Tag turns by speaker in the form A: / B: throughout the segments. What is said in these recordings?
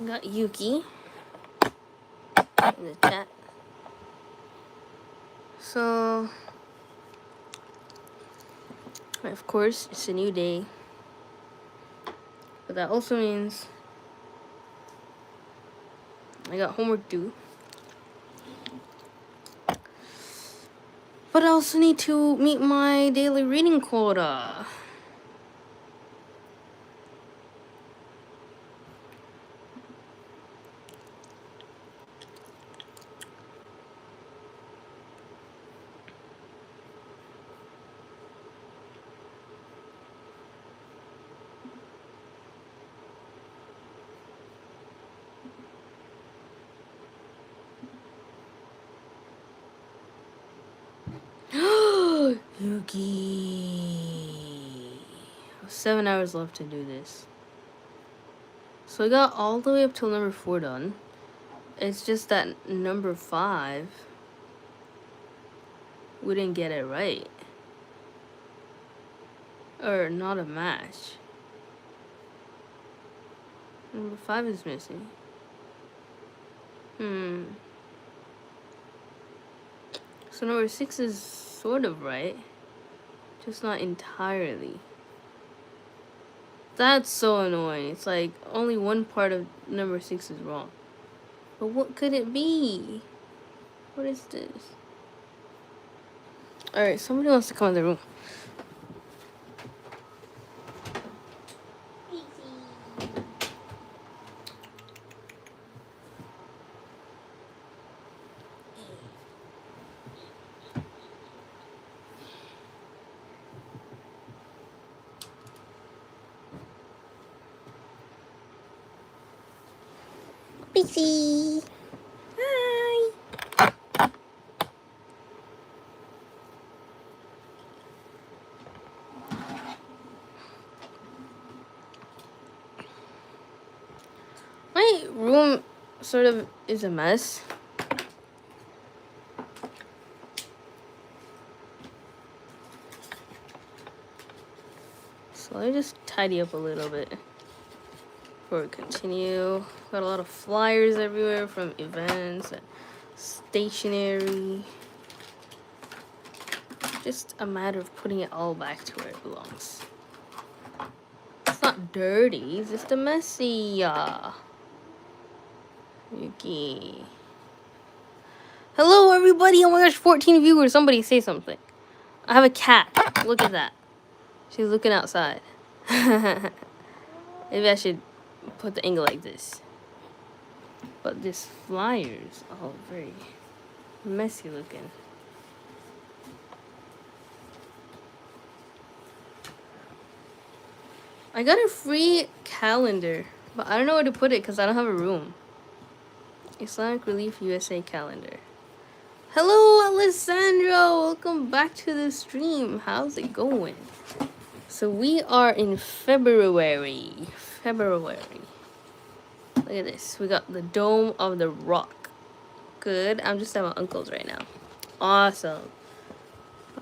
A: Got Yuki in the chat. So, of course, it's a new day. But that also means I got homework due. But I also need to meet my daily reading quota. Yuki. 7 hours left to do this. So I got all the way up till number 4 done. It's just that number 5, we didn't get it right. Or not a match. Number 5 is missing. So number 6 is sort of right. Just not entirely. That's so annoying. It's like only one part of number 6 is wrong. But what could it be? What is this? Alright, somebody wants to come in the room. Pixie! Hi! My room sort of is a mess. So let me just tidy up a little bit before we continue. Got a lot of flyers everywhere from events and stationery. Just a matter of putting it all back to where it belongs. It's not dirty, it's just a messy. Yuki. Hello, everybody! Oh my gosh, 14 viewers. Somebody say something. I have a cat. Look at that. She's looking outside. Maybe I should put the angle like this. But this flyers, oh, very messy looking. I got a free calendar, but I don't know where to put it because I don't have a room. Islamic Relief USA calendar. Hello, Alessandro! Welcome back to the stream. How's it going? So we are in February. Look at this. We got the Dome of the Rock. Good. I'm just at my uncle's right now. Awesome.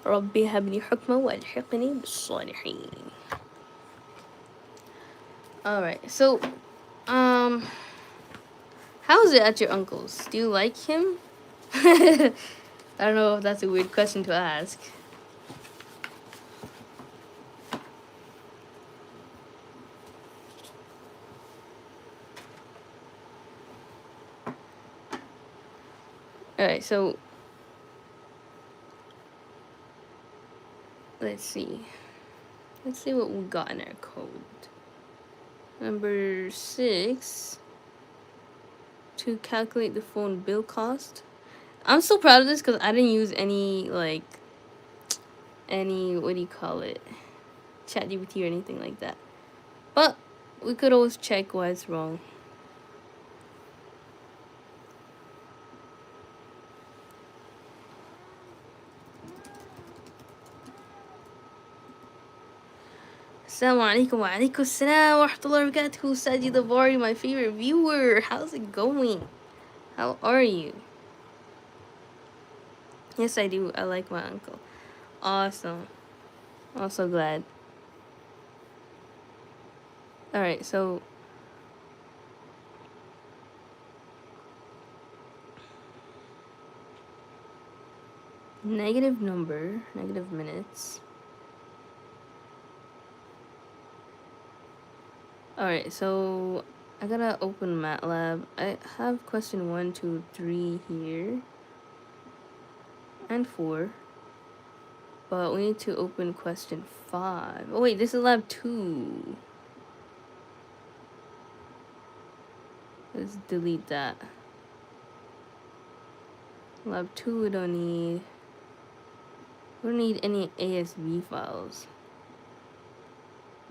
A: ربي هب لي حكمة والحقني بالصالحين. Alright, so how's it at your uncle's? Do you like him? I don't know if that's a weird question to ask. Alright, so let's see what we got in our code. Number 6, to calculate the phone bill cost. I'm so proud of this because I didn't use any what do you call it, ChatGPT or anything like that. But we could always check why it's wrong. Assalamu alaikum wa alaikum assalam wa rahmatullahi wa barakatuh. Saji Davari, my favorite viewer. How's it going? How are you? Yes, I do. I like my uncle. Awesome. I'm so glad. Alright, so Negative number, negative minutes. Alright, so I gotta open Matlab. I have question 1, 2, 3 here. And 4. But we need to open question 5. Oh wait, this is lab 2. Let's delete that. Lab 2 we don't need. We don't need any ASV files.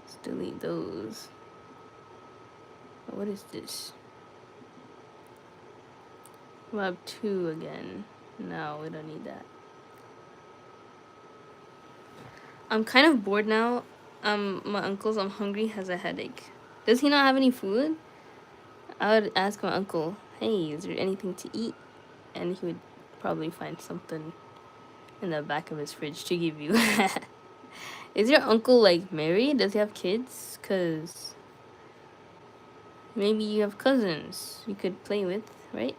A: Let's delete those. What is this? Lab 2 again. No, we don't need that. I'm kind of bored now. My uncle's, I'm hungry, has a headache. Does he not have any food? I would ask my uncle, hey, is there anything to eat? And he would probably find something in the back of his fridge to give you. Is your uncle, like, married? Does he have kids? Because maybe you have cousins you could play with, right?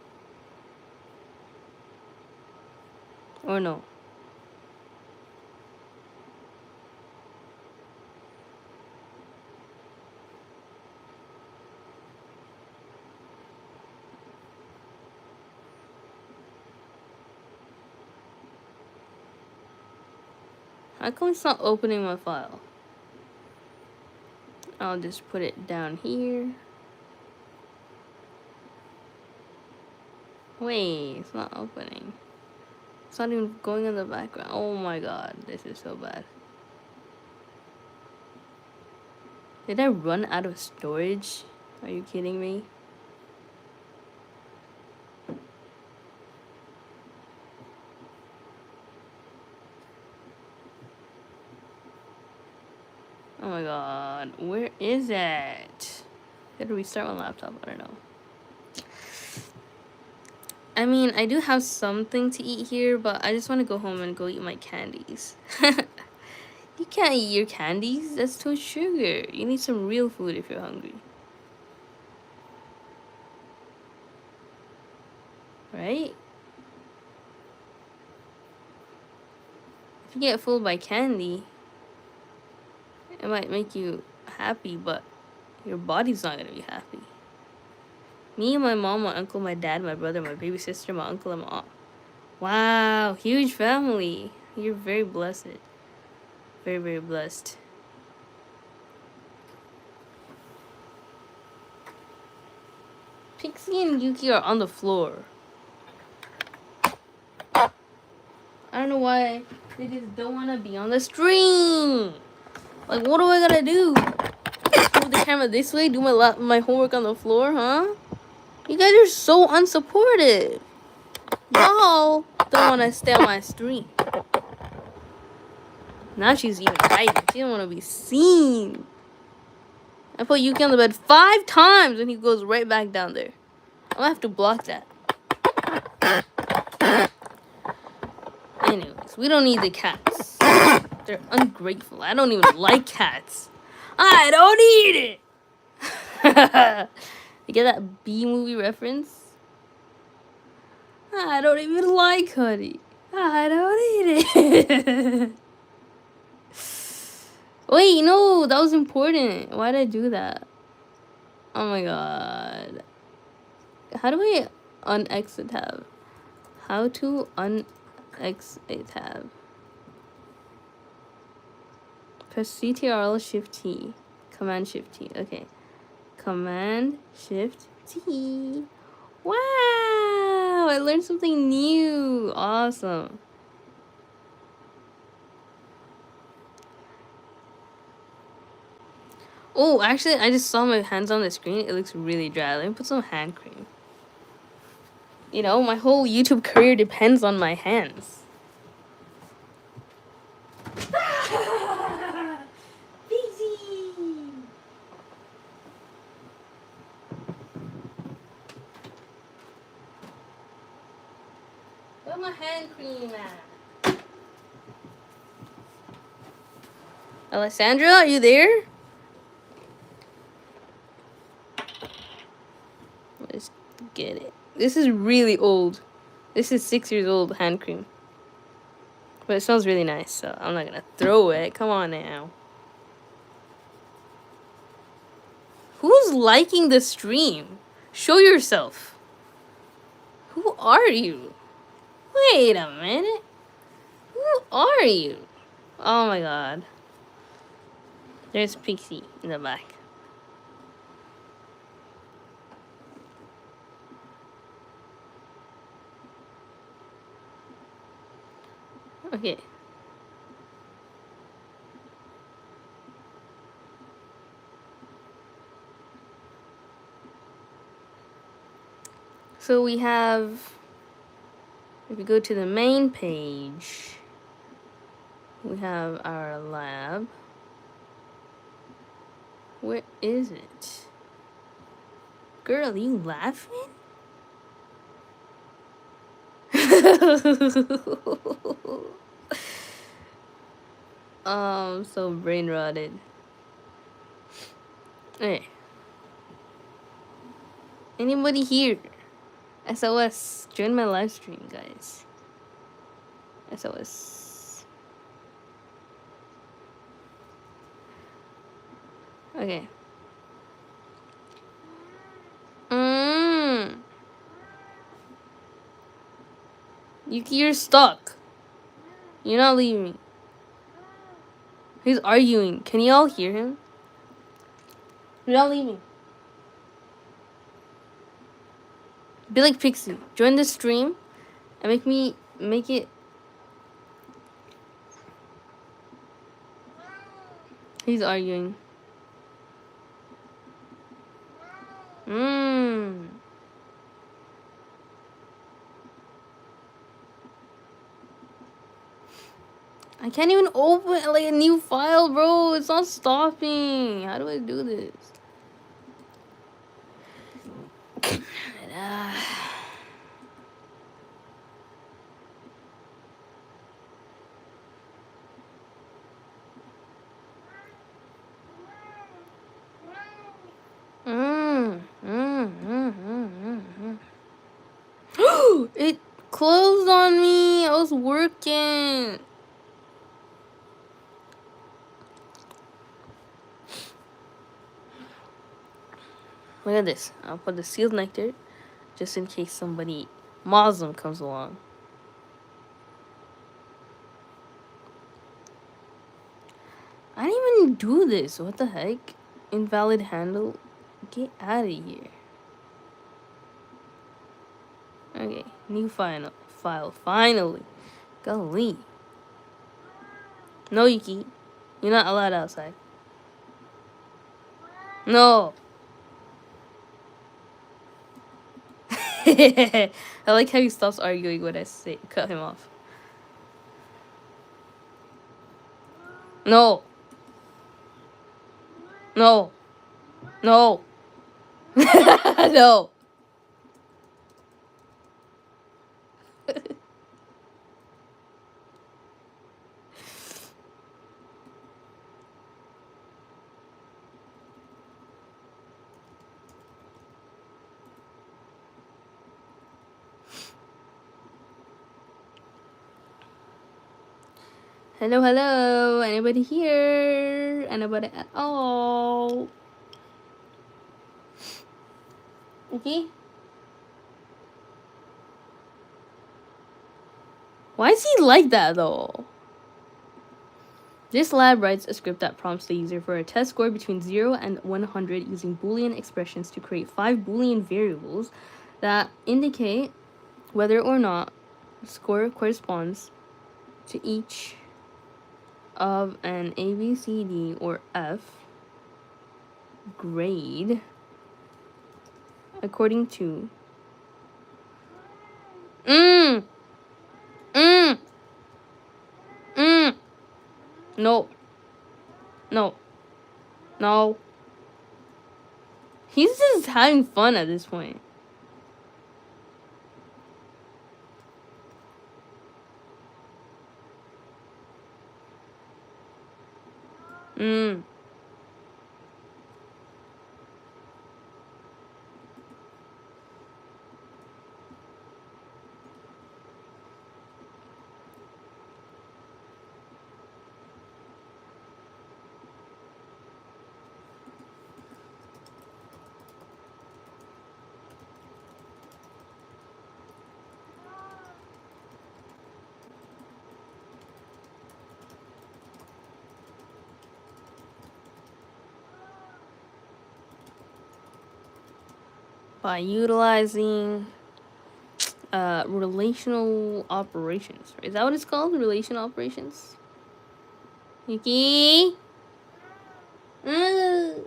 A: Or no? How come it's not opening my file? I'll just put it down here. Wait, it's not opening. It's not even going in the background. Oh my god, this is so bad. Did I run out of storage? Are you kidding me? Oh my god, where is it? Gotta restart my laptop, I don't know. I mean, I do have something to eat here, but I just want to go home and go eat my candies. You can't eat your candies, that's too sugar. You need some real food if you're hungry. Right? If you get full by candy, it might make you happy, but your body's not gonna be happy. Me, my mom, my uncle, my dad, my brother, my baby sister, my uncle, and my aunt. Wow, huge family. You're very blessed. Very, very blessed. Pixie and Yuki are on the floor. I don't know why they just don't want to be on the stream. Like, what do I gotta do? Move the camera this way? Do my homework on the floor, huh? You guys are so unsupportive. Y'all don't want to stay on my stream. Now she's even hiding. She don't want to be seen. I put Yuki on the bed 5 times and he goes right back down there. I'm gonna have to block that. Anyways, we don't need the cats. They're ungrateful. I don't even like cats. I don't need it. You get that B movie reference? I don't even like Honey. I don't need it. Wait, no, that was important. Why did I do that? Oh my god. How do I un-X a tab? How to un-X a tab? Press CTRL Shift T. Command Shift T. Okay. Command Shift T. Wow! I learned something new. Awesome. Oh, actually, I just saw my hands on the screen. It looks really dry. Let me put some hand cream. You know, my whole YouTube career depends on my hands. Where's my hand cream at? Alessandra, are you there? Let's get it. This is really old. This is 6 years old hand cream. But it smells really nice, so I'm not gonna throw it. Come on now. Who's liking the stream? Show yourself. Who are you? Wait a minute. Who are you? Oh my god. There's Pixie in the back. Okay. So we have, if we go to the main page, we have our lab. Where is it? Girl, are you laughing? So brain rotted. Hey. Anybody here? SOS. Join my live stream, guys. SOS. Okay. Yuki, you're stuck. You're not leaving. He's arguing. Can you all hear him? You're not leaving. Be like Pixie. Join the stream and make it. He's arguing. I can't even open like a new file, bro. It's not stopping. How do I do this? It closed on me. I was working. Look at this. I'll put the sealed nectar just in case somebody Muslim comes along. I didn't even do this. What the heck? Invalid handle. Get out of here. Okay, new file. Finally. Golly. No, Yuki. You're not allowed outside. No. I like how he stops arguing when I say cut him off. No. No. No. No. Hello, hello. Anybody here? Anybody at all? Okay. Why is he like that though? This lab writes a script that prompts the user for a test score between 0 and 100 using Boolean expressions to create 5 Boolean variables that indicate whether or not the score corresponds to each of an A, B, C, D, or F grade according to No. No. No. He's just having fun at this point. by utilizing relational operations. Is that what it's called? Relational operations? Yuki? Yuki?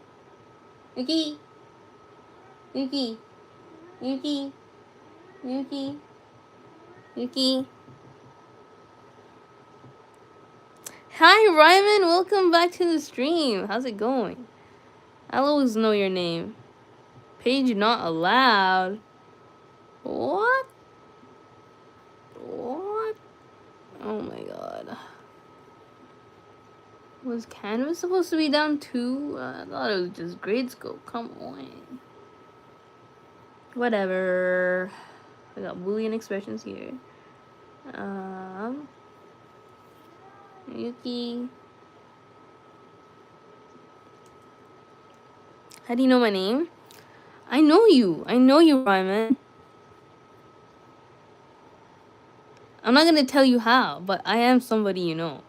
A: Yuki? Yuki? Yuki? Yuki? Hi, Ryman! Welcome back to the stream. How's it going? I'll always know your name. Page not allowed. What? What? Oh my god. Was Canvas supposed to be down too? I thought it was just grade school. Come on. Whatever. I got Boolean expressions here. Yuki. How do you know my name? I know you. I know you, Ryman. I'm not gonna tell you how, but I am somebody you know.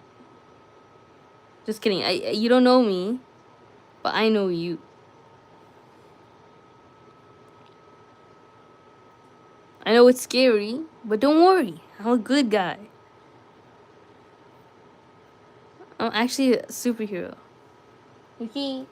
A: Just kidding. You don't know me, but I know you. I know it's scary, but don't worry. I'm a good guy. I'm actually a superhero. Okay.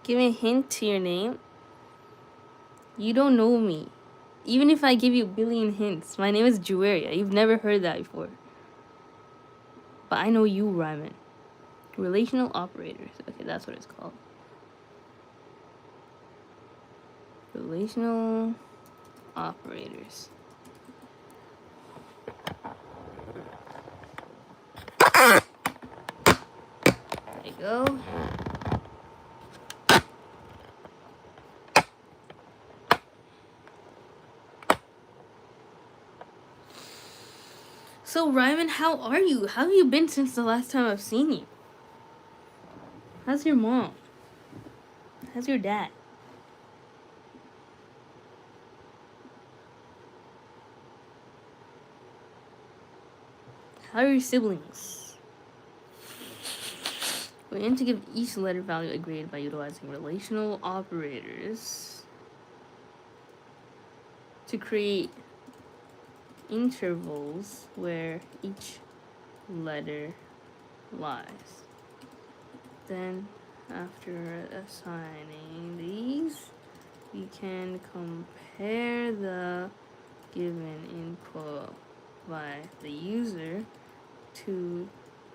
A: Give me a hint to your name. You don't know me. Even if I give you a billion hints, my name is Jueria. You've never heard that before. But I know you, Ryman. Relational operators. Okay, that's what it's called. Relational operators. There you go. So, Ryman, how are you? How have you been since the last time I've seen you? How's your mom? How's your dad? How are your siblings? We aim to give each letter value a grade by utilizing relational operators to create intervals where each letter lies. Then, after assigning these, we can compare the given input by the user to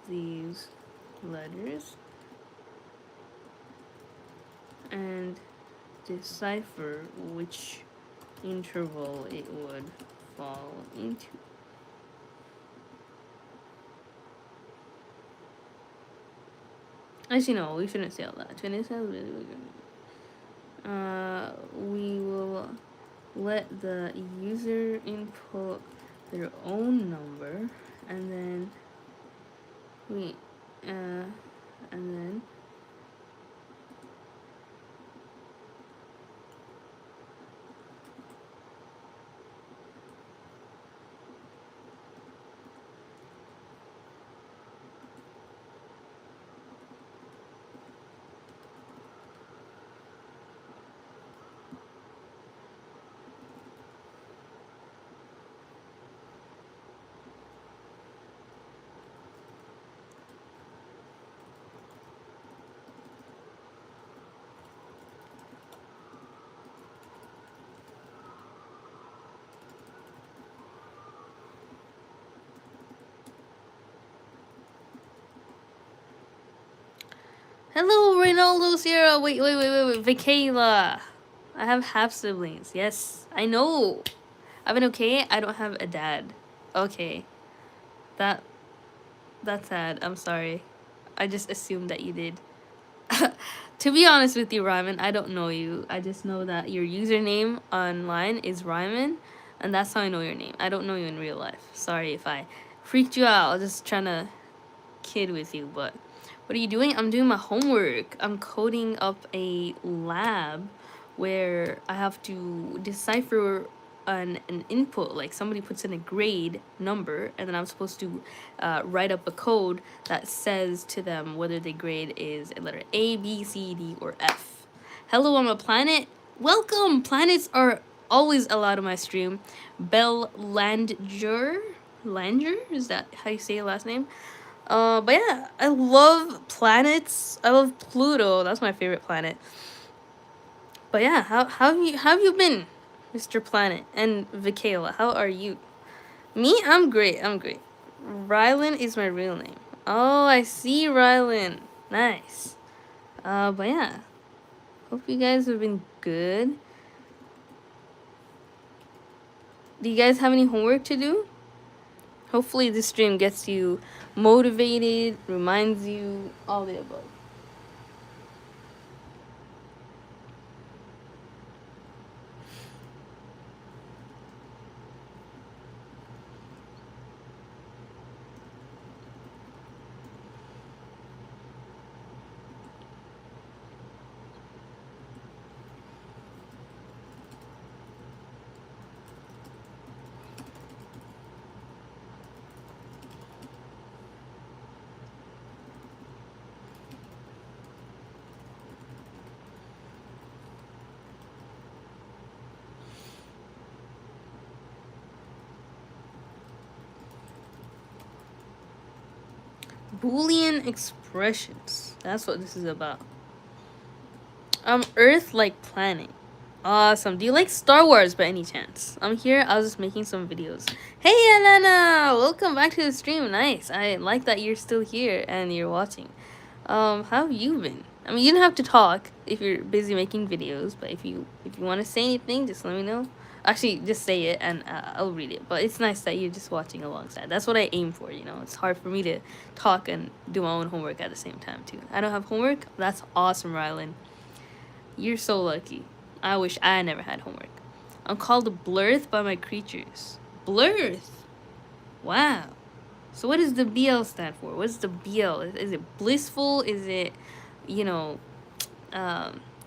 A: these letters and decipher which interval it would fall into. Actually, no, we shouldn't say all that. We will let the user input their own number, and then and then hello, Ronaldo Sierra. Wait. Vicayla. I have half siblings. Yes, I know. I've been okay. I don't have a dad. Okay. That's sad. I'm sorry. I just assumed that you did. To be honest with you, Ryman, I don't know you. I just know that your username online is Ryman, and that's how I know your name. I don't know you in real life. Sorry if I freaked you out. I was just trying to kid with you, but What are you doing? I'm doing my homework. I'm coding up a lab where I have to decipher an input. Like somebody puts in a grade number, and then I'm supposed to write up a code that says to them whether the grade is a letter A, B, C, D, or F. Hello, I'm a planet. Welcome! Planets are always allowed on my stream. Bell Langer? Langer? Is that how you say your last name? But yeah, I love planets. I love Pluto. That's my favorite planet. But yeah, how have you been, Mr. Planet and Vikayla? How are you? Me, I'm great. I'm great. Rylan is my real name. Oh, I see Rylan. Nice. But yeah, hope you guys have been good. Do you guys have any homework to do? Hopefully this stream gets you motivated, reminds you, all the above. Boolean expressions. That's what this is about. Earth like planet. Awesome. Do you like Star Wars by any chance? I'm here. I was just making some videos. Hey, Elena! Welcome back to the stream. Nice. I like that you're still here and you're watching. How have you been? I mean, you don't have to talk if you're busy making videos, but if you want to say anything, just let me know. Actually, just say it and I'll read it. But it's nice that you're just watching alongside. That's what I aim for, you know. It's hard for me to talk and do my own homework at the same time, too. I don't have homework? That's awesome, Rylan. You're so lucky. I wish I never had homework. I'm called Blurth by my creatures. Blurth? Wow. So what does the BL stand for? What's the BL? Is it blissful? Is it, you know,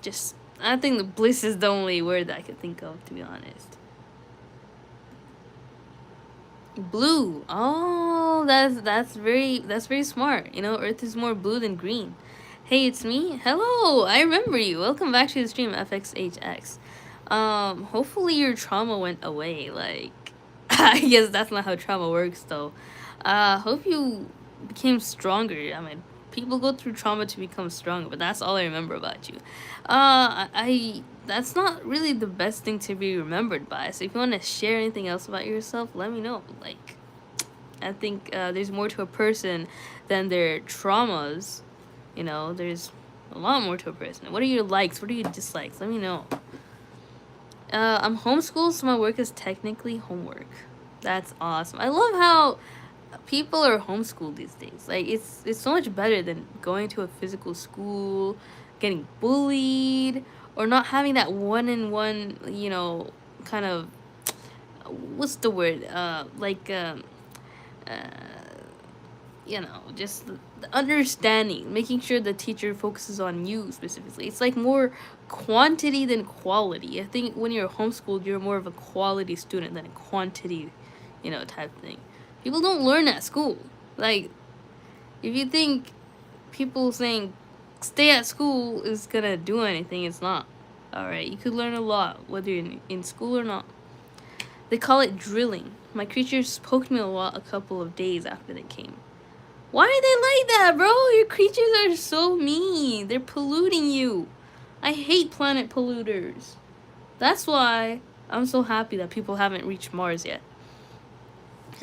A: just... I think the bliss is the only word that I could think of, to be honest. Blue. Oh, that's very smart. You know, Earth is more blue than green. Hey, it's me. Hello, I remember you. Welcome back to the stream, FXHX. Hopefully your trauma went away. Like, I guess that's not how trauma works, though. Hope you became stronger. I mean, people go through trauma to become stronger, but that's all I remember about you. That's not really the best thing to be remembered by. So if you want to share anything else about yourself, let me know. Like, I think there's more to a person than their traumas. You know, there's a lot more to a person. What are your likes? What are your dislikes? Let me know. I'm homeschooled, so my work is technically homework. That's awesome. I love how people are homeschooled these days. Like, it's so much better than going to a physical school, getting bullied, or not having that one-on-one, you know, kind of, what's the word? You know, just the understanding, making sure the teacher focuses on you specifically. It's like more quantity than quality. I think when you're homeschooled, you're more of a quality student than a quantity, you know, type thing. People don't learn at school. Like, if you think people saying stay at school is gonna do anything, it's not. Alright, you could learn a lot, whether you're in school or not. They call it drilling. My creatures poked me a lot a couple of days after they came. Why are they like that, bro? Your creatures are so mean. They're polluting you. I hate planet polluters. That's why I'm so happy that people haven't reached Mars yet.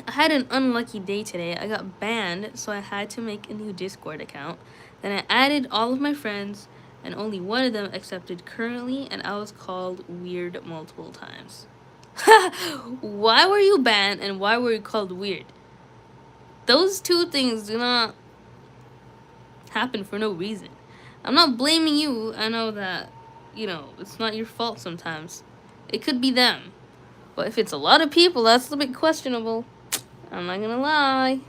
A: I had an unlucky day today. I got banned, so I had to make a new Discord account. Then I added all of my friends, and only one of them accepted currently, and I was called weird multiple times. Why were you banned, and why were you called weird? Those two things do not happen for no reason. I'm not blaming you. I know that, you know, it's not your fault sometimes. It could be them. But if it's a lot of people, that's a bit questionable. I'm not gonna lie.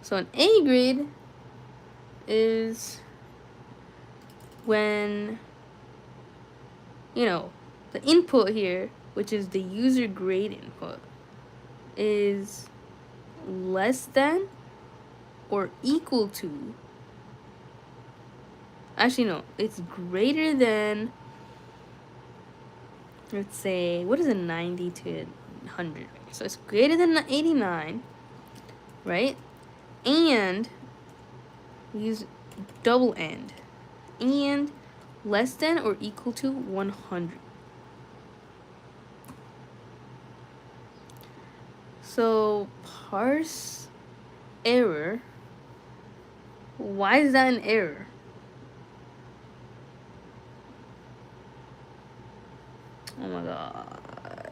A: So an A grade is when, you know, the input here, which is the user grade input, is less than or equal to, actually no, it's greater than, let's say, what is a 90 to 100? So it's greater than 89, right? And use double end, and less than or equal to 100. So parse error, why is that an error? Oh my god,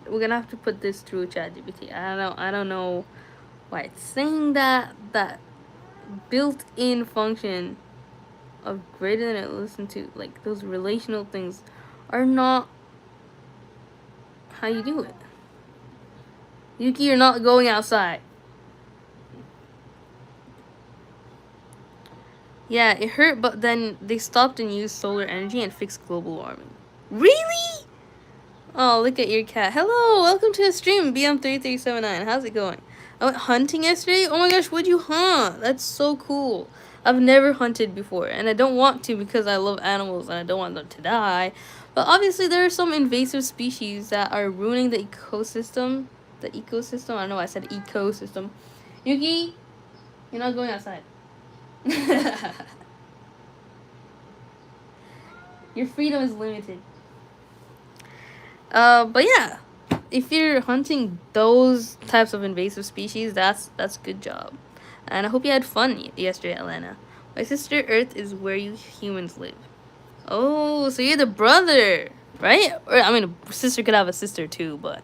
A: we're gonna have to put this through ChatGPT. I don't know why it's saying that. That built-in function of greater than it listen to, like those relational things, are not how you do it. Yuki, you're not going outside. Yeah, it hurt, but then they stopped and used solar energy and fixed global warming. Really? Oh, look at your cat. Hello, welcome to the stream, BM3379. How's it going? I went hunting yesterday. Oh my gosh, what'd you hunt? That's so cool. I've never hunted before, and I don't want to because I love animals and I don't want them to die. But obviously, there are some invasive species that are ruining the ecosystem. The ecosystem? I don't know why I said ecosystem. Yuki, you're not going outside. Your freedom is limited. But yeah, if you're hunting those types of invasive species, that's a good job. And I hope you had fun yesterday, Elena. My sister Earth is where you humans live. Oh, so you're the brother, right? Or I mean, a sister could have a sister too, but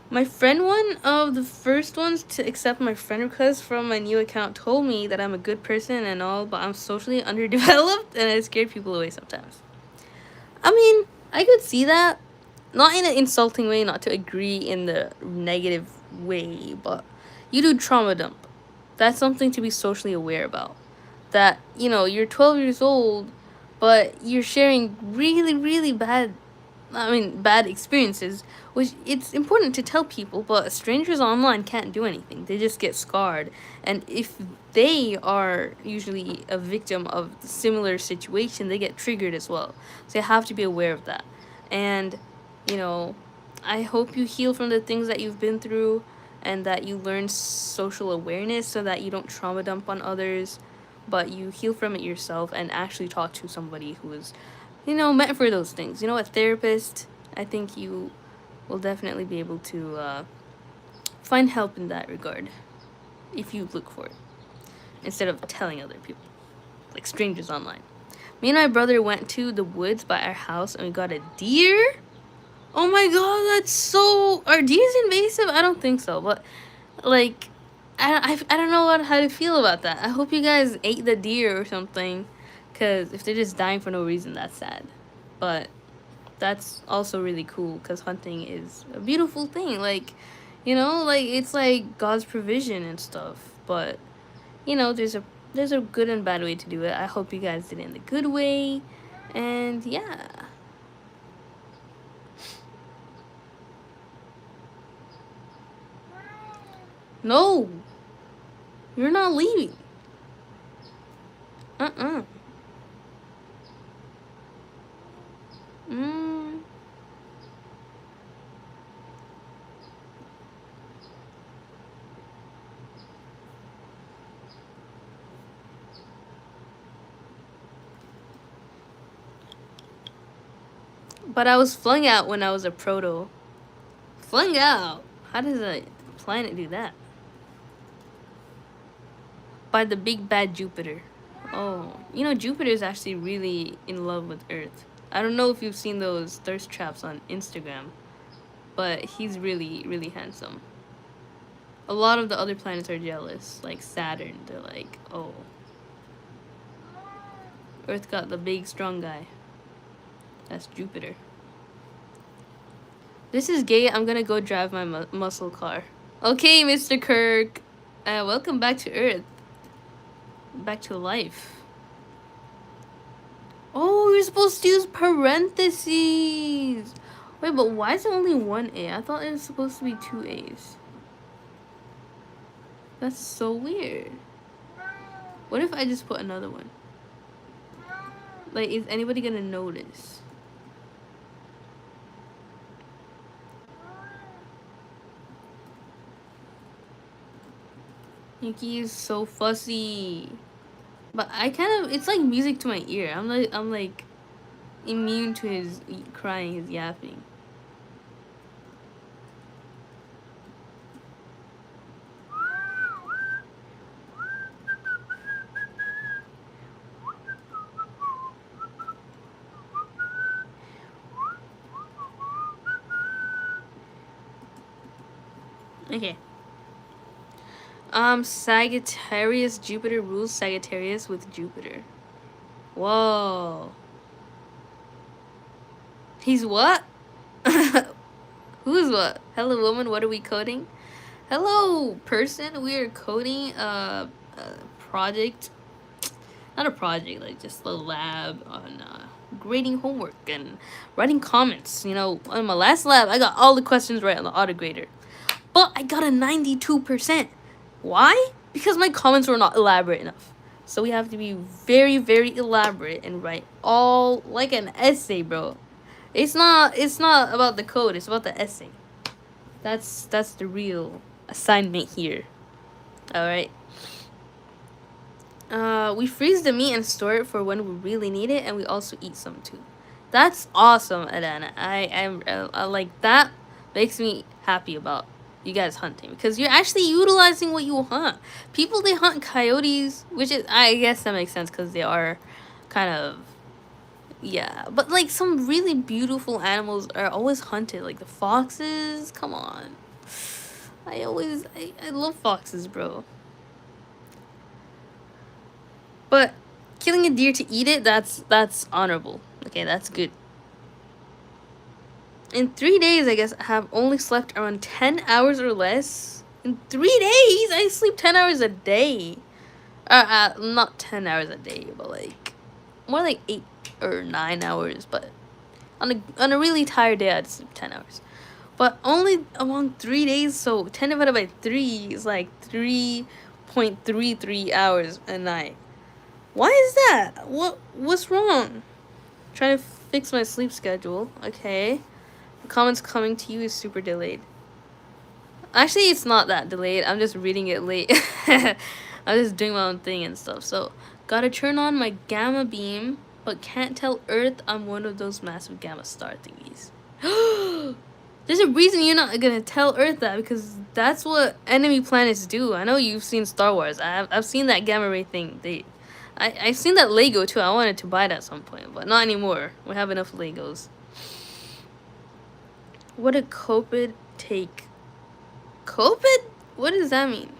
A: my friend, one of the first ones to accept my friend request from my new account, told me that I'm a good person and all, but I'm socially underdeveloped and I scare people away sometimes. I mean, I could see that. Not in an insulting way, not to agree in the negative way, but you do trauma dump. That's something to be socially aware about. That, you know, you're 12 years old, but you're sharing really, really bad experiences, which it's important to tell people, but strangers online can't do anything. They just get scarred. And if they are usually a victim of a similar situation, they get triggered as well. So you have to be aware of that. And, you know, I hope you heal from the things that you've been through and that you learn social awareness so that you don't trauma dump on others, but you heal from it yourself and actually talk to somebody who is, you know, meant for those things. You know, a therapist. I think you will definitely be able to find help in that regard if you look for it instead of telling other people, like strangers online. Me and my brother went to the woods by our house and we got a deer. Oh my god, that's so... Are deers invasive? I don't think so, but like, I don't know how to feel about that. I hope you guys ate the deer or something, because if they're just dying for no reason, that's sad. But that's also really cool because hunting is a beautiful thing. Like, you know, like it's like God's provision and stuff. But you know, there's a good and bad way to do it. I hope you guys did it in the good way, and yeah. No, you're not leaving. Mm. But I was flung out when I was a proto. Flung out? How does a planet do that? By the big bad Jupiter. Oh, you know, Jupiter is actually really in love with Earth. I don't know if you've seen those thirst traps on Instagram, but he's really, really handsome. A lot of the other planets are jealous, like Saturn. They're like, oh, Earth got the big, strong guy. That's Jupiter. This is gay. I'm gonna go drive my muscle car. Okay, Mr. Kirk. Welcome back to Earth. back to life. Oh, you're supposed to use parentheses. Wait, but why is it only one A? I thought it was supposed to be two A's. That's so weird. What if I just put another one? Like, is anybody gonna notice? Yuki is so fussy. But I kind of, it's like music to my ear. I'm like immune to his crying, his yapping. Okay. Sagittarius Jupiter rules Sagittarius with Jupiter. Whoa. He's what? Who's what? Hello, woman. What are we coding? Hello, person. We are coding a project. Not a project, like just a lab on grading homework and writing comments. You know, on my last lab, I got all the questions right on the autograder. But I got a 92%. Why? Because my comments were not elaborate enough. So we have to be very, very elaborate and write all like an essay, bro. It's not about the code, it's about the essay. That's the real assignment here. Alright. We freeze the meat and store it for when we really need it, and we also eat some too. That's awesome, Adana. I like that. Makes me happy about you guys hunting, because you're actually utilizing what you hunt. People, they hunt coyotes, which is, I guess that makes sense because they are kind of, yeah, but like some really beautiful animals are always hunted, like the foxes. Come on, I love foxes, bro. But killing a deer to eat it, that's honorable. Okay, that's good. In 3 days, I guess, I have only slept around 10 hours or less. In 3 days, I sleep 10 hours a day. Not 10 hours a day, but like more like 8 or 9 hours. But on a really tired day, I'd sleep 10 hours. But only among 3 days, so 10 divided by 3 is like 3.33 hours a night. Why is that? What's wrong? Trying to fix my sleep schedule. Okay. The comments coming to you is super delayed. Actually, it's not that delayed. I'm just reading it late. I'm just doing my own thing and stuff. So, gotta turn on my gamma beam, but can't tell Earth I'm one of those massive gamma star thingies. There's a reason you're not gonna tell Earth that, because that's what enemy planets do. I know you've seen Star Wars. I've seen that gamma ray thing. I've seen that Lego too. I wanted to buy it at some point, but not anymore. We have enough Legos. What did Copid take? Copid? What does that mean?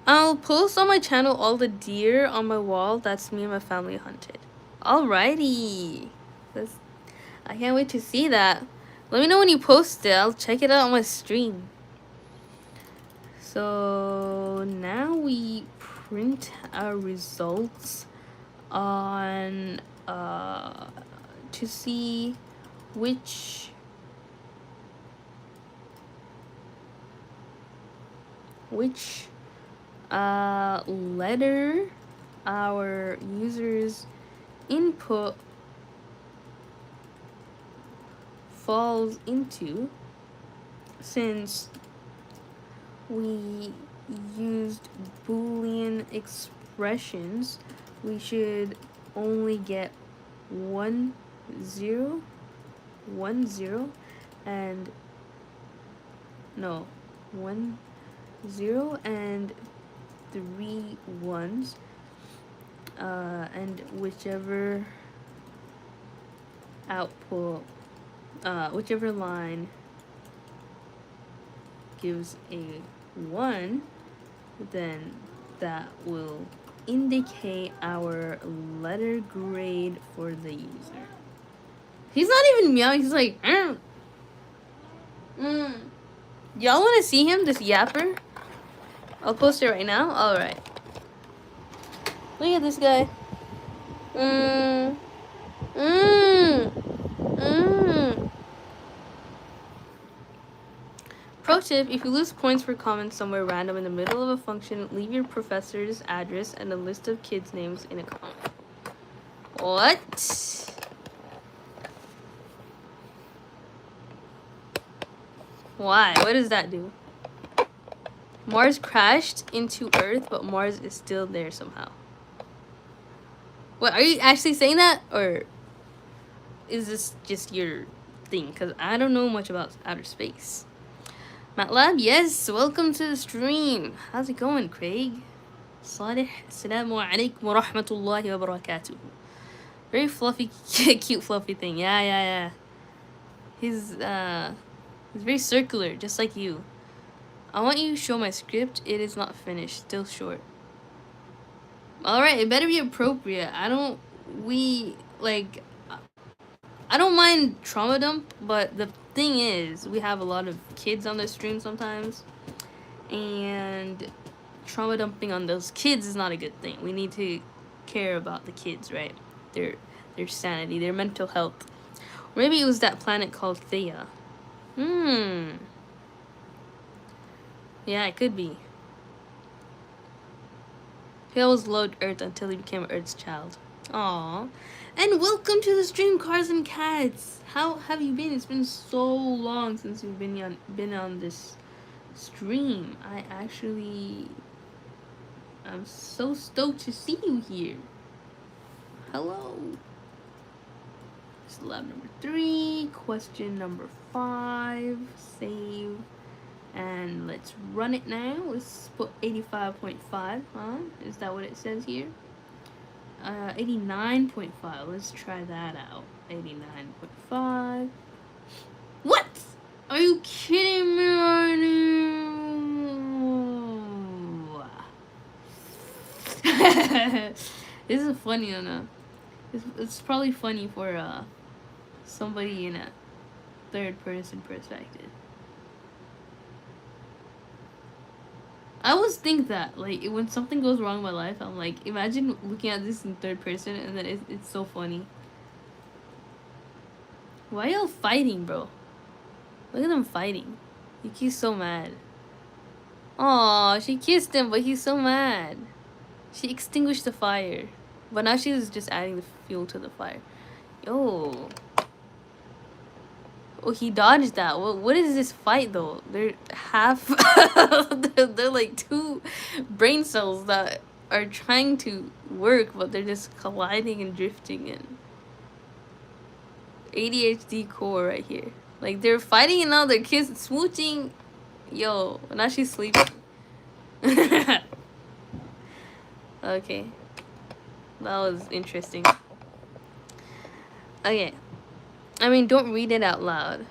A: I'll post on my channel all the deer on my wall that's me and my family hunted. Alrighty. I can't wait to see that. Let me know when you post it. I'll check it out on my stream. So now we print our results on to see which letter our users input falls into, since we used Boolean expressions. We should only get 1 0 1 0 and no 1 0 and 3 1s, and whichever output, whichever line gives a 1, then that will indicate our letter grade for the user. He's not even meowing, he's like, Y'all want to see him, this yapper? I'll post it right now. Alright. Look at this guy. Mmm. Mmm. Mmm. Pro tip, if you lose points for comments somewhere random in the middle of a function, leave your professor's address and a list of kids' names in a comment. What? Why? What does that do? Mars crashed into Earth, but Mars is still there somehow. What, are you actually saying that? Or is this just your thing? Because I don't know much about outer space. Matlab, yes, welcome to the stream. How's it going, Craig? Salih, assalamu alaikum wa rahmatullahi wa barakatuh. Very fluffy, cute fluffy thing. Yeah. He's very circular, just like you. I want you to show my script. It is not finished, still short. Alright, it better be appropriate. I don't mind trauma dump, but the thing is, we have a lot of kids on the stream sometimes, and trauma dumping on those kids is not a good thing. We need to care about the kids, right? Their sanity, their mental health. Maybe it was that planet called Theia. Yeah, it could be. He always loved Earth until he became Earth's child. Aww. And welcome to the stream, Cars and Cats. How have you been? It's been so long since you've been on this stream. I'm so stoked to see you here. Hello. It's lab number 3, question number 5. Save. And let's run it now. Let's put 85.5, huh? Is that what it says here? 89.5. Let's try that out. 89.5. What? Are you kidding me right now? This is funny enough. It's probably funny for somebody in a third-person perspective. I always think that, like, when something goes wrong in my life, I'm like, imagine looking at this in third person, and then it's so funny. Why y'all fighting, bro? Look at them fighting. Yuki's so mad. Aw, she kissed him, but he's so mad. She extinguished the fire. But now she's just adding the fuel to the fire. Yo. Oh, he dodged that. What is this fight, though? They're half... they're like 2 brain cells that are trying to work, but they're just colliding and drifting in. ADHD core right here. Like, they're fighting and now they're kissing, smooching. Yo, now she's sleeping. Okay. That was interesting. Okay. I mean, don't read it out loud.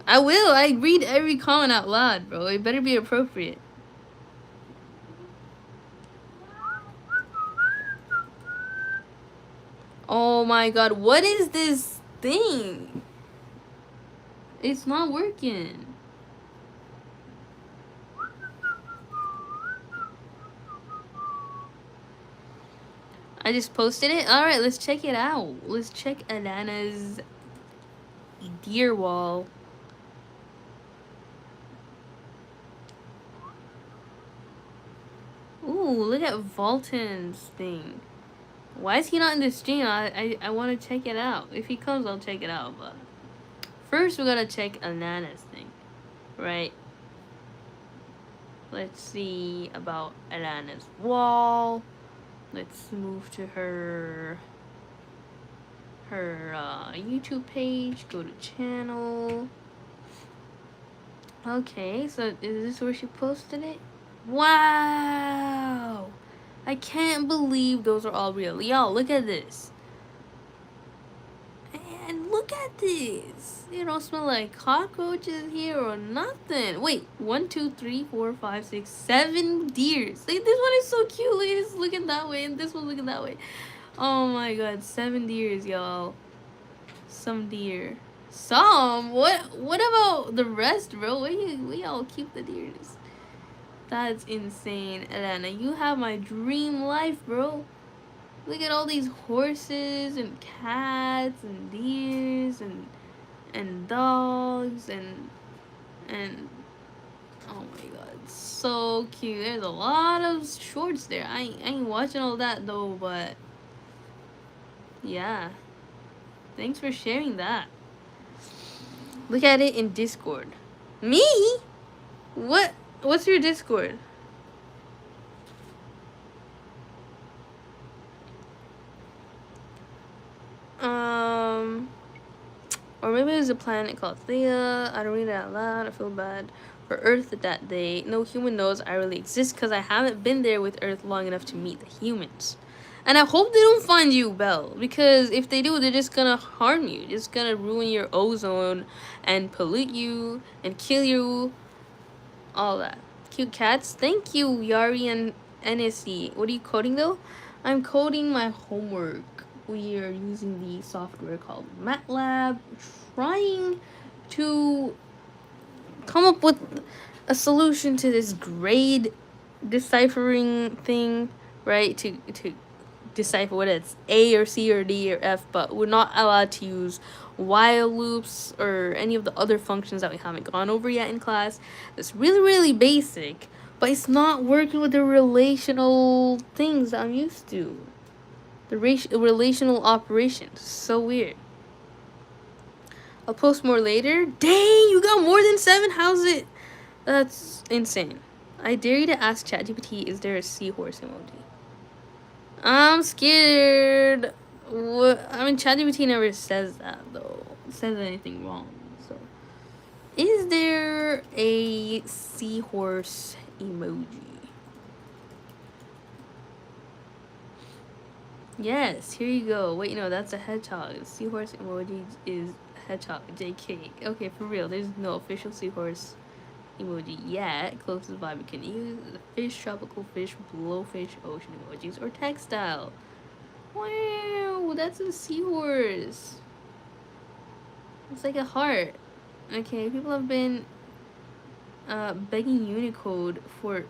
A: I will. I read every comment out loud, bro. It better be appropriate. Oh my god. What is this thing? It's not working. I just posted it. Alright, let's check it out. Let's check Alana's deer wall. Ooh, look at Volton's thing. Why is he not in the stream? I want to check it out. If he comes, I'll check it out. But first, we gotta check Alana's thing, right? Let's see about Alana's wall. Let's move to her YouTube page. Go to channel. Okay, so is this where she posted it? Wow! I can't believe those are all real. Y'all, look at this. And look at this. It don't smell like cockroaches here or nothing. Wait, 1, 2, 3, 4, 5, 6, 7 deers. Like, this one is so cute. Look, it's looking that way, and this one's looking that way. Oh my god, 7 deers, y'all. Some deer. Some? What about the rest, bro? Where y'all keep the deers? That's insane. Alana, you have my dream life, bro. Look at all these horses and cats and deers and dogs and oh my god, it's so cute. There's a lot of shorts there. I ain't watching all that though, but yeah. Thanks for sharing that. Look at it in Discord. Me? What? What's your Discord? Um, or maybe there's a planet called Thea. I don't read it out loud. I feel bad for Earth that day. No human knows I really exist because I haven't been there with Earth long enough to meet the humans. And I hope they don't find you, Belle, because if they do, they're just gonna harm you. Just gonna ruin your ozone and pollute you and kill you. All that. Cute cats. Thank you, Yari and NSC. What are you coding though? I'm coding my homework. We are using the software called Matlab, trying to come up with a solution to this grade deciphering thing, right? To decipher whether it's A or C or D or F, but we're not allowed to use while loops or any of the other functions that we haven't gone over yet in class. It's really, really basic, but it's not working with the relational things that I'm used to. The relational operations. So weird. I'll post more later. Dang, you got more than 7. How's it? That's insane. I dare you to ask ChatGPT, is there a seahorse emoji? I'm scared. What? I mean, ChatGPT never says that though. Says anything wrong. So, is there a seahorse emoji? Yes. Here you go. Wait, no, that's a hedgehog. Seahorse emoji is hedgehog. JK. Okay, for real. There's no official seahorse emoji yet. Closest vibe we can use is a fish, tropical fish, blowfish, ocean emojis, or textile. Wow, that's a seahorse. It's like a heart. Okay, people have been begging Unicode for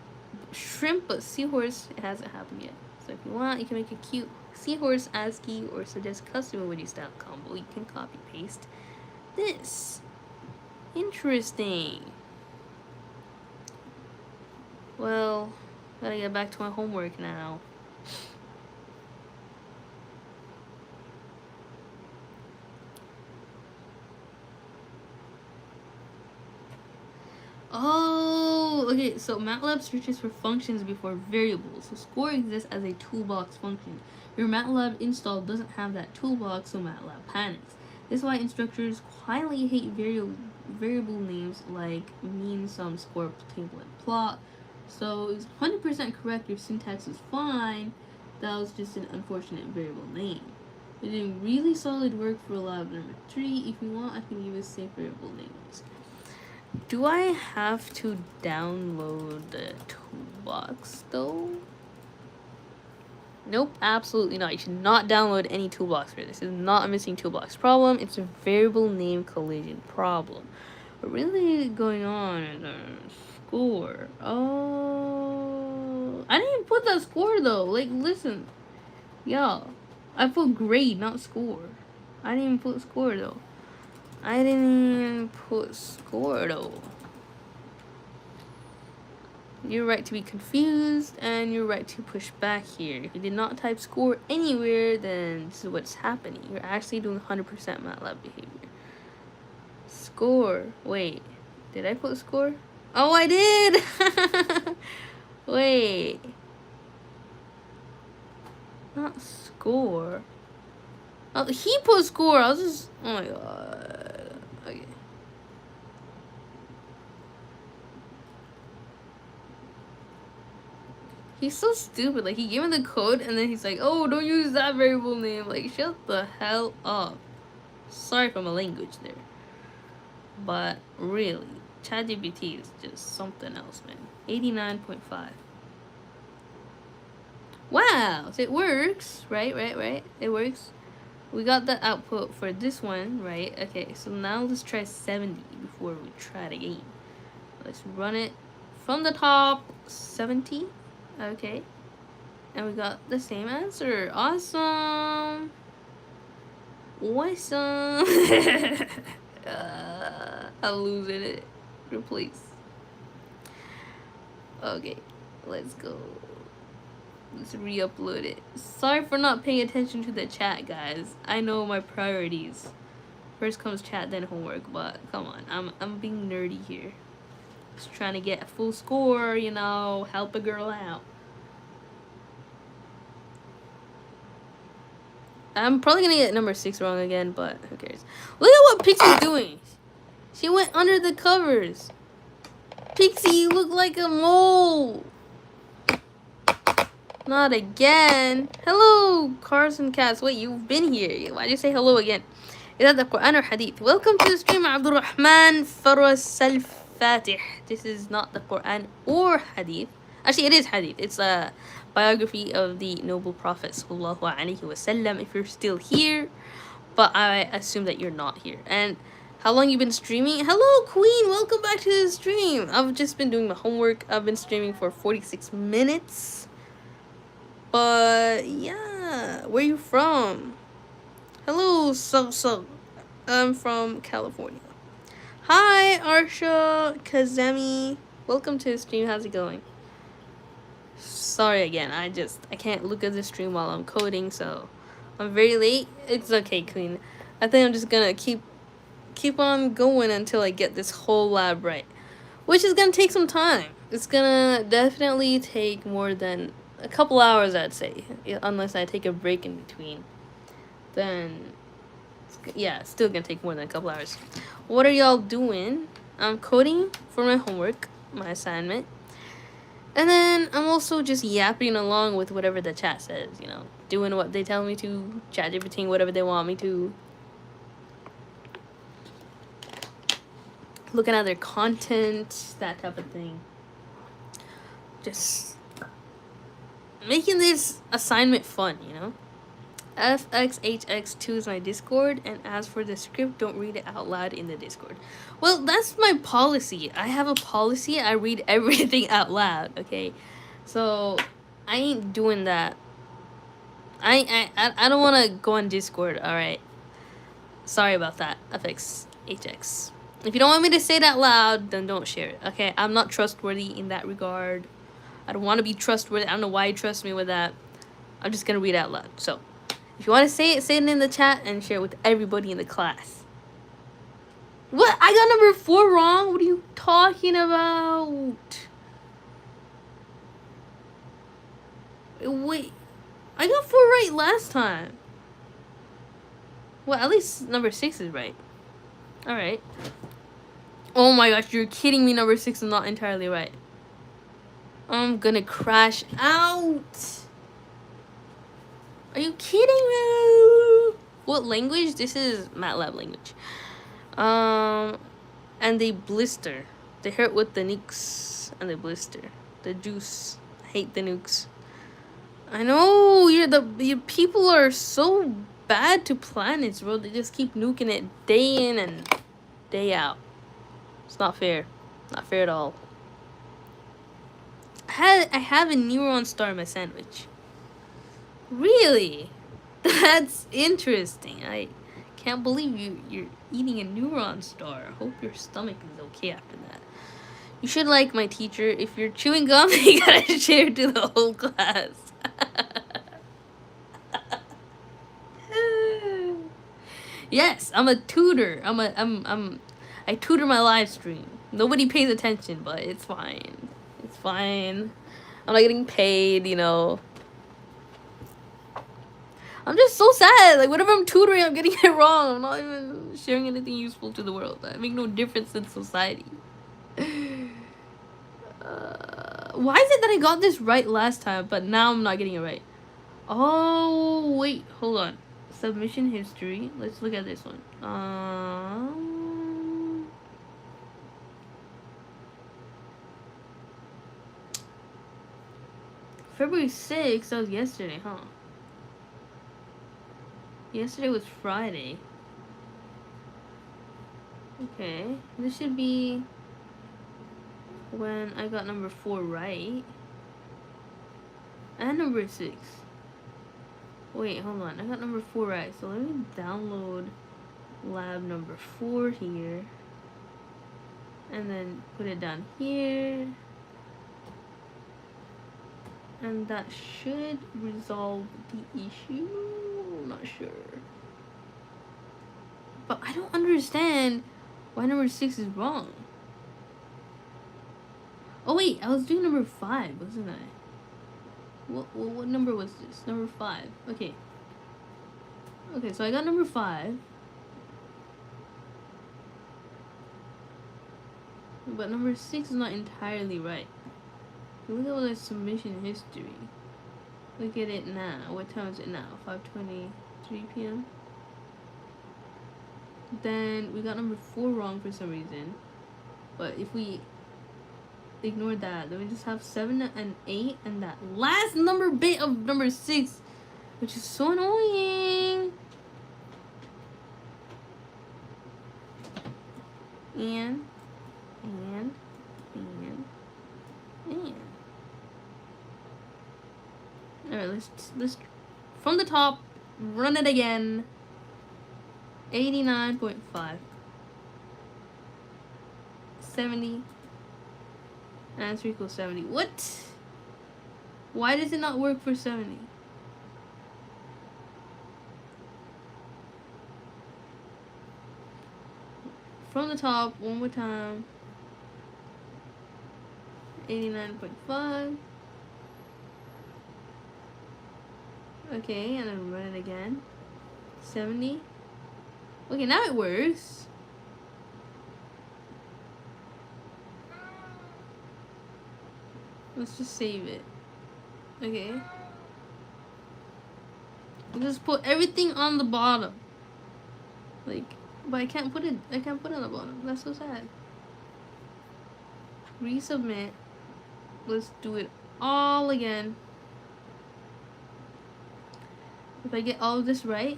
A: shrimp, but seahorse hasn't happened yet. So if you want, you can make a cute seahorse ASCII or suggest custom emoji style combo. You can copy paste this. Interesting. Well, gotta get back to my homework now. Oh, okay, so MATLAB searches for functions before variables. So score exists as a toolbox function. Your MATLAB install doesn't have that toolbox, so MATLAB panics. This is why instructors quietly hate variable names like mean, sum, score, table, and plot. So it's 100% correct. Your syntax is fine. That was just an unfortunate variable name. You're doing really solid work for lab number 3. If you want, I can give you safe variable names. Do I have to download the toolbox though? Nope, absolutely not. You should not download any toolbox for this. This is not a missing toolbox problem. It's a variable name collision problem. What really going on is a score. Oh, I didn't even put that score though. Like, listen, y'all, I put grade, not score. I didn't even put score though. I didn't even put score though. You're right to be confused, and you're right to push back here. If you did not type score anywhere, then this is what's happening. You're actually doing 100% MATLAB behavior. Score. Wait. Did I put score? Oh, I did! Wait. Not score. Oh, he put score. I was just... Oh my god. Okay. He's so stupid. Like, he gave me the code, and then he's like, oh, don't use that variable name. Like, shut the hell up. Sorry for my language there. But, really, ChatGPT is just something else, man. 89.5. Wow! So it works. Right? It works. We got the output for this one, right? Okay, so now let's try 70 before we try it again. Let's run it from the top. 70. Okay. And we got the same answer. Awesome. Awesome. I'm losing it. Replace. Okay, let's go. Let's re-upload it. Sorry for not paying attention to the chat, guys. I know my priorities. First comes chat, then homework. But come on, I'm being nerdy here. Just trying to get a full score, you know, help a girl out. I'm probably gonna get number 6 wrong again, but who cares? Look at what Pixie's doing. She went under the covers. Pixie, you look like a mole. Not again. Hello, cars and cats. Wait, you've been here. Why'd you say hello again? Is that the Quran or Hadith? Welcome to the stream, Abdul Rahman Faras Al Fatih. This is not the Quran or Hadith. Actually, it is Hadith. It's a biography of the noble Prophet Sallallahu Alaihi Wasallam. If you're still here, but I assume that you're not here. And how long you been streaming? Hello, Queen. Welcome back to the stream. I've just been doing my homework. I've been streaming for 46 minutes. But yeah, where you from? Hello, so I'm from California. Hi, Arsha Kazemi. Welcome to the stream. How's it going? Sorry again. I can't look at the stream while I'm coding, so I'm very late. It's okay, Queen. I think I'm just gonna keep on going until I get this whole lab right, which is gonna take some time. It's gonna definitely take more than a couple hours, I'd say, unless I take a break in between. Then yeah, it's still gonna take more than a couple hours. What are y'all doing? I'm coding for my homework, my assignment, and then I'm also just yapping along with whatever the chat says, you know, doing what they tell me to, ChatGPTing whatever they want me to, looking at their content, that type of thing. Just making this assignment fun, you know. FXHX2 is my Discord, and as for the script, don't read it out loud in the Discord. Well, that's my policy. I have a policy. I read everything out loud, okay? So I ain't doing that. I don't want to go on Discord, all right? Sorry about that, FXHX. If you don't want me to say it out loud, then don't share it, okay? I'm not trustworthy in that regard. I don't want to be trustworthy. I don't know why you trust me with that. I'm just gonna read it out loud. So if you want to say it in the chat and share it with everybody in the class. What? I got number 4 wrong? What are you talking about? Wait. I got 4 right last time. Well, at least number 6 is right. Alright. Oh my gosh, you're kidding me. Number 6 is not entirely right. I'm gonna crash out. Are you kidding me? What language? This is Matlab language. And they blister. They hurt with the nukes and they blister. The juice. I hate the nukes. I know your people are so bad to planets, bro. They just keep nuking it day in and day out. It's not fair. Not fair at all. I have a neuron star in my sandwich. Really? That's interesting. I can't believe you're eating a neuron star. I hope your stomach is okay after that. You should like my teacher. If you're chewing gum, you gotta share to the whole class. Yes, I'm a tutor. I tutor my live stream. Nobody pays attention, but it's fine. It's fine. I'm not getting paid, you know. I'm just so sad. Like, whatever I'm tutoring, I'm getting it wrong. I'm not even sharing anything useful to the world. I make no difference in society. Why is it that I got this right last time, but now I'm not getting it right? Oh, wait. Hold on. Submission history. Let's look at this one. February 6th, that was yesterday, huh? Yesterday was Friday. Okay, this should be when I got number 4 right. And number 6. Wait, hold on. I got number 4 right. So let me download lab number 4 here. And then put it down here. And that should resolve the issue. I'm not sure. But I don't understand why number 6 is wrong. Oh wait, I was doing number 5, wasn't I? What number was this? Number 5. Okay. Okay, so I got number 5. But number 6 is not entirely right. Look at all the submission history. Look at it now. What time is it now? 5:23 p.m. Then we got number 4 wrong for some reason. But if we ignore that, then we just have 7 and 8 and that last number bit of number 6, which is so annoying. And alright, let's from the top run it again. 89.5. 70. Answer equals 70. What? Why does it not work for 70? From the top, one more time. 89.5. Okay, and then run it again. 70. Okay, now it works. Let's just save it. Okay. Just put everything on the bottom. Like, but I can't put it on the bottom. That's so sad. Resubmit. Let's do it all again. If I get all of this right,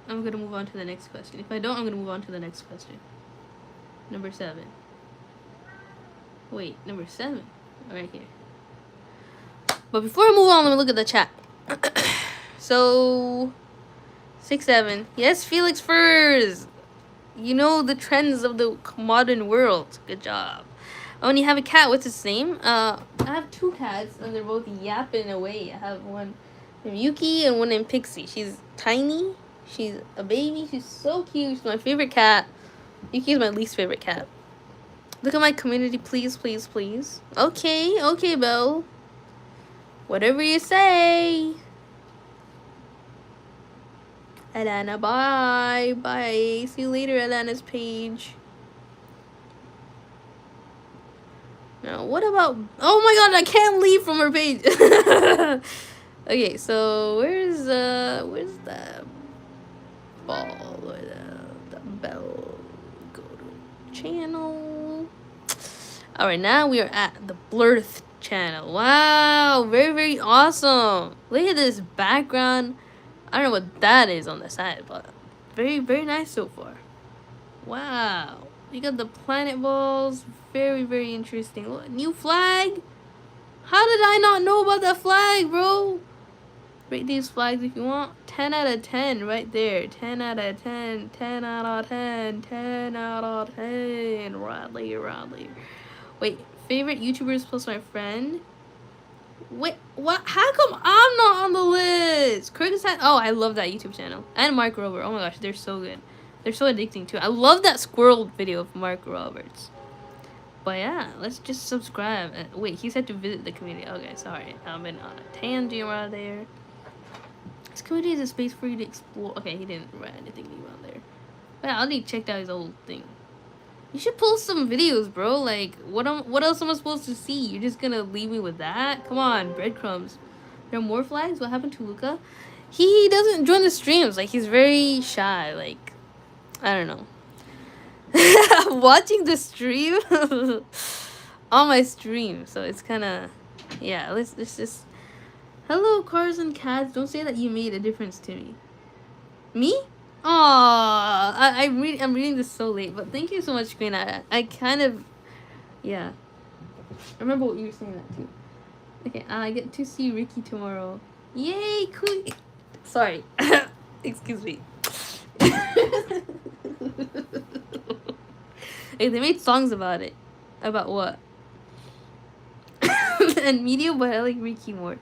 A: I'm gonna move on to the next question. If I don't, I'm gonna move on to the next question. Number 7. Wait, number 7. Right here. But before I move on, let me look at the chat. So 6-7. Yes, Felix Furs. You know the trends of the modern world. Good job. I only have a cat. What's its name? I have 2 cats, and they're both yapping away. I have one named Yuki and one named Pixie. She's tiny. She's a baby. She's so cute. She's my favorite cat. Yuki is my least favorite cat. Look at my community, please, please, please. Okay, okay, Belle. Whatever you say. Alana, bye. Bye. See you later, Alana's page. Now, what about... Oh my god, I can't leave from her page. Okay, so where's the ball or the bell? Go to channel. Alright, now we are at the Blurth channel. Wow, very, very awesome. Look at this background. I don't know what that is on the side, but very, very nice so far. Wow. You got the planet balls. Very, very interesting. Look, new flag. How did I not know about that flag, bro? Rate these flags if you want. 10 out of 10 right there. 10 out of 10. 10 out of 10. 10 out of 10. Rodley. Wait, favorite YouTubers plus my friend? Wait, what? How come I'm not on the list? Kyrgyzstan. Oh, I love that YouTube channel. And Mark Rober. Oh my gosh, they're so good. They're so addicting too. I love that squirrel video of Mark Roberts. But yeah, let's just subscribe. Wait, he said to visit the community. Okay, sorry. I've been on a tangent right there. This community is a space for you to explore. Okay, he didn't write anything new on there. But yeah, I'll need to check out his old thing. You should post some videos, bro. Like, what else am I supposed to see? You're just gonna leave me with that? Come on, breadcrumbs. There are more flags? What happened to Luca? He doesn't join the streams. Like, he's very shy. Like, I don't know. I'm watching the stream on my stream, so it's kind of, yeah. Let's just. Hello, cars and cats. Don't say that you made a difference to me. Me? Aww, I'm reading this so late, but thank you so much, Queen. I kind of, yeah. I remember what you were saying that too. Okay, I get to see Ricky tomorrow. Yay, cool. Sorry. Excuse me. Hey, they made songs about it. About what? And Media, but I like Ricky more.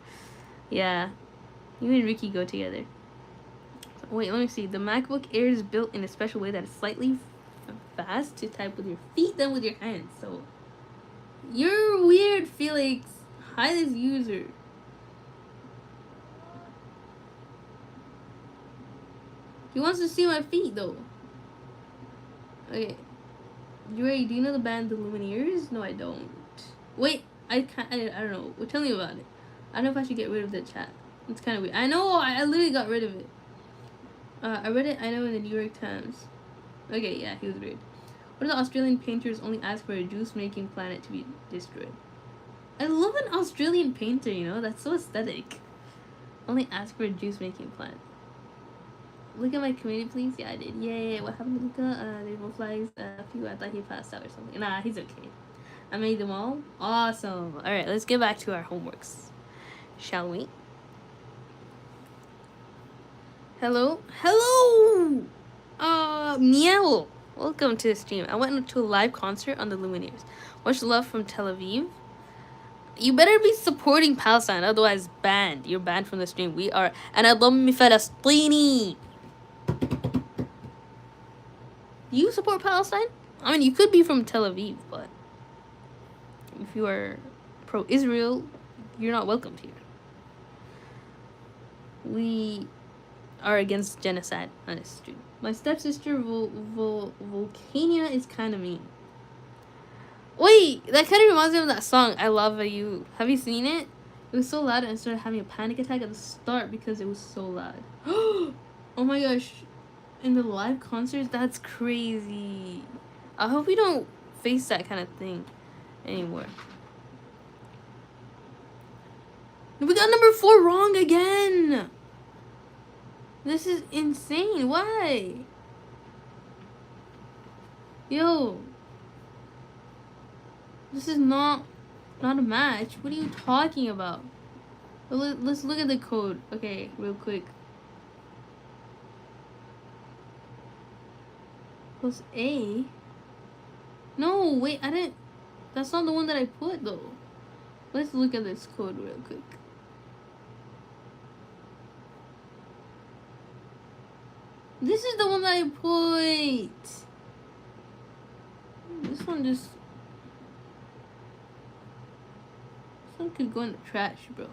A: Yeah. You and Ricky go together. Wait, let me see. The MacBook Air is built in a special way that is slightly fast to type with your feet than with your hands. So, you're weird, Felix. Hi, this user. He wants to see my feet, though. Okay. Do you know the band The Lumineers? No, I don't. Wait, I can't. I don't know. Well, tell me about it. I don't know if I should get rid of the chat. It's kind of weird. I know. I literally got rid of it. I read it. I know in the New York Times. Okay, yeah, he was weird. What are the Australian painters only ask for a juice-making planet to be destroyed? I love an Australian painter. You know, that's so aesthetic. Only ask for a juice-making planet. Look at my community, please. Yeah, I did. Yay! What happened to Luca? They were flags. A few. I thought he passed out or something. Nah, he's okay. I made them all. Awesome. All right, let's get back to our homeworks, shall we? Hello, hello. Meow. Welcome to the stream. I went to a live concert on the Lumineers. Much love from Tel Aviv. You better be supporting Palestine, otherwise banned. You're banned from the stream. We are an أضم فلسطيني. Do you support Palestine? I mean, you could be from Tel Aviv, but if you are pro-Israel, you're not welcomed here. We are against genocide on this stream. My stepsister Volcania is kind of mean. Wait, that kind of reminds me of that song, I Love You. Have you seen it? It was so loud and I started having a panic attack at the start because it was so loud. Oh my gosh. In the live concerts, that's crazy. I hope we don't face that kind of thing anymore. We got number 4 wrong again. This is insane. Why? Yo. This is not a match. What are you talking about? Let's look at the code. Okay, real quick. Plus A? No, wait, I didn't. That's not the one that I put, though. Let's look at this code real quick. This is the one that I put. This one just... This one could go in the trash, bro.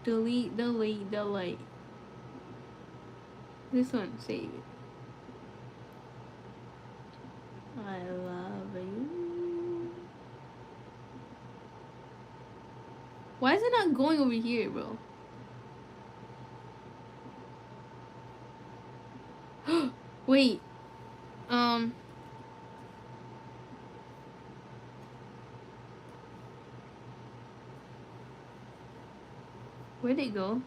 A: Delete. This one, save it. I love you. Why is it not going over here, bro? Wait. Where'd it go?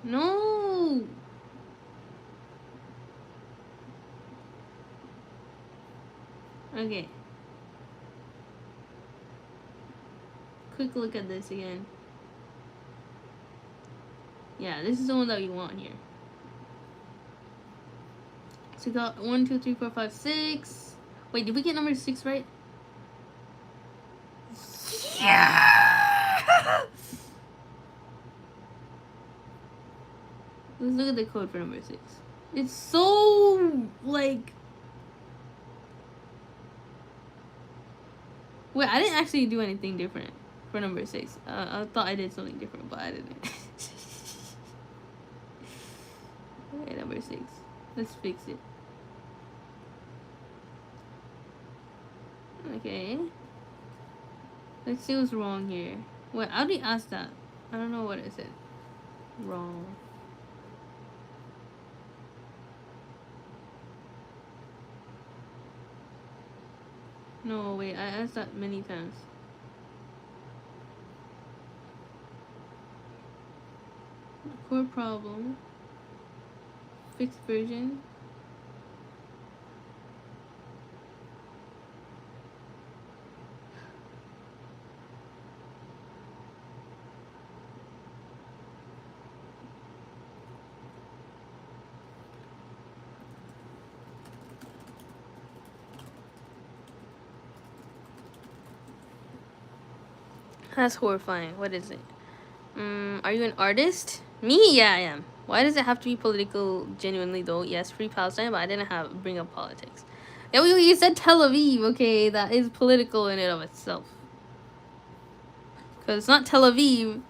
A: No. Okay. Quick look at this again. Yeah, this is the one that we want here. So we got 1, 2, 3, 4, 5, 6. Wait, did we get number 6 right? Yeah! Let's look at the code for number 6. It's so, like... Wait, I didn't actually do anything different for number 6. I thought I did something different, but I didn't. Okay, number 6. Let's fix it. Okay. Let's see what's wrong here. Wait, I already asked that. I don't know what it said. Wrong. No, wait, I asked that many times. Core problem. Fixed version. That's horrifying. What is it? Are you an artist? Me? Yeah, I am. Why does it have to be political? Genuinely though, yes, free Palestine, but I didn't bring up politics. Yeah, you said Tel Aviv. Okay, that is political in and of itself. Because it's not Tel Aviv.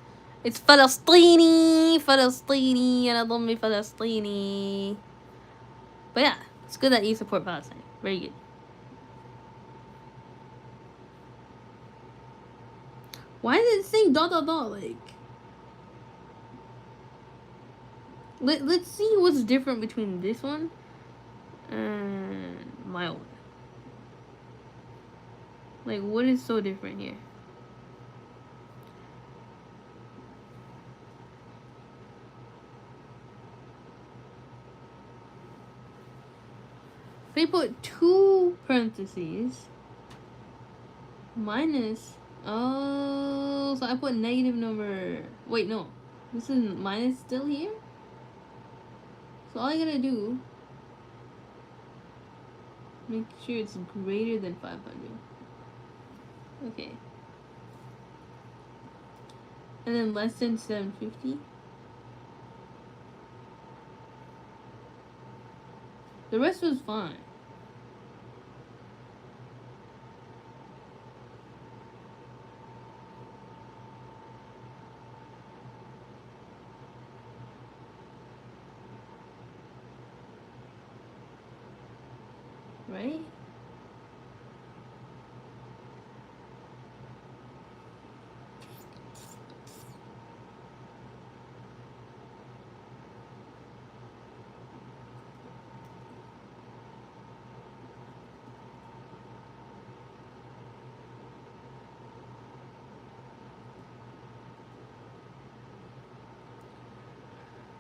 A: It's Palestini, Palestini, and I love me Palestini. But yeah, it's good that you support Palestine. Very good. Why is it saying dot dot dot? Like, let's see what's different between this one and my own. Like, what is so different here? They put 2 parentheses minus. Oh, so I put negative number. Wait, no. This is minus still here? So all I gotta do, make sure it's greater than 500. Okay. And then less than 750. The rest was fine. Right?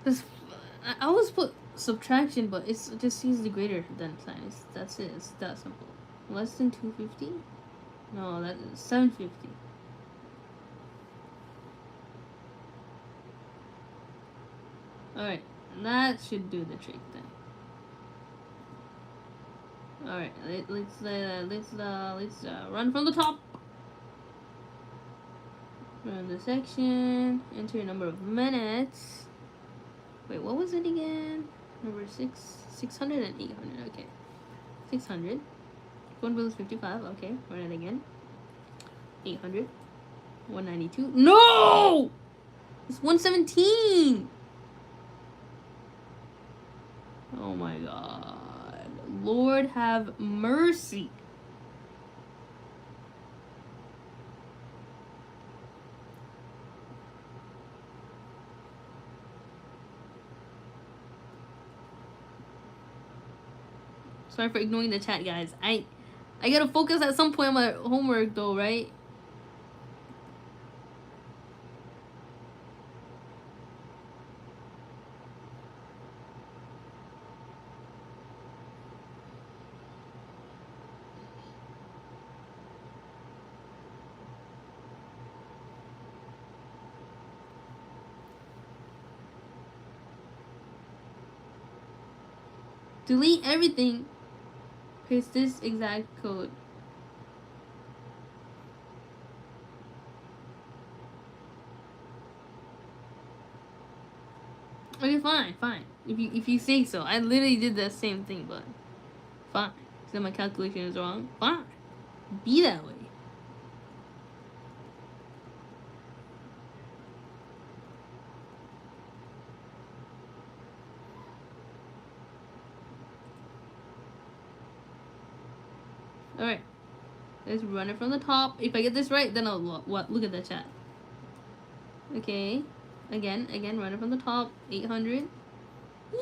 A: This, I always put subtraction, but it just sees the greater than sign. That's it. It's that simple. Less than 250? No, that is 750. Alright, that should do the trick then. Alright, let's run from the top. Run the section. Enter your number of minutes. Wait, what was it again? Number 600 and 800. Okay, 600. 1 bill is 55. Okay, run it again. 800. 192. No! It's 117. Oh my god. Lord have mercy. Sorry for ignoring the chat, guys. I gotta focus at some point on my homework though, right? Delete everything. Paste this exact code. Okay, fine. If you say so. I literally did the same thing, but fine. So my calculation is wrong. Fine. Be that way. Alright. Let's run it from the top. If I get this right, then I'll look at the chat. Okay. Again, run it from the top. 800. Yay!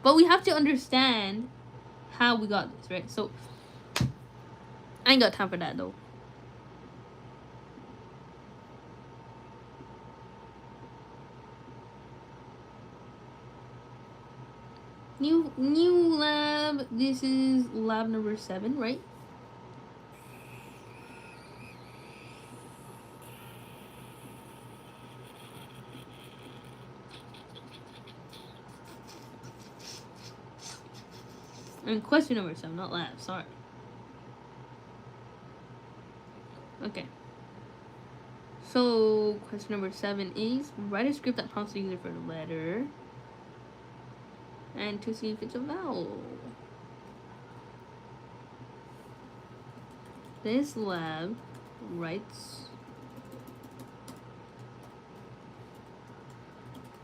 A: But we have to understand how we got this, right? So, I ain't got time for that, though. New lab. This is lab number 7, right? And question number 7, not lab. Sorry. Okay. So, question number 7 is write a script that prompts the user for the letter and to see if it's a vowel. This lab writes.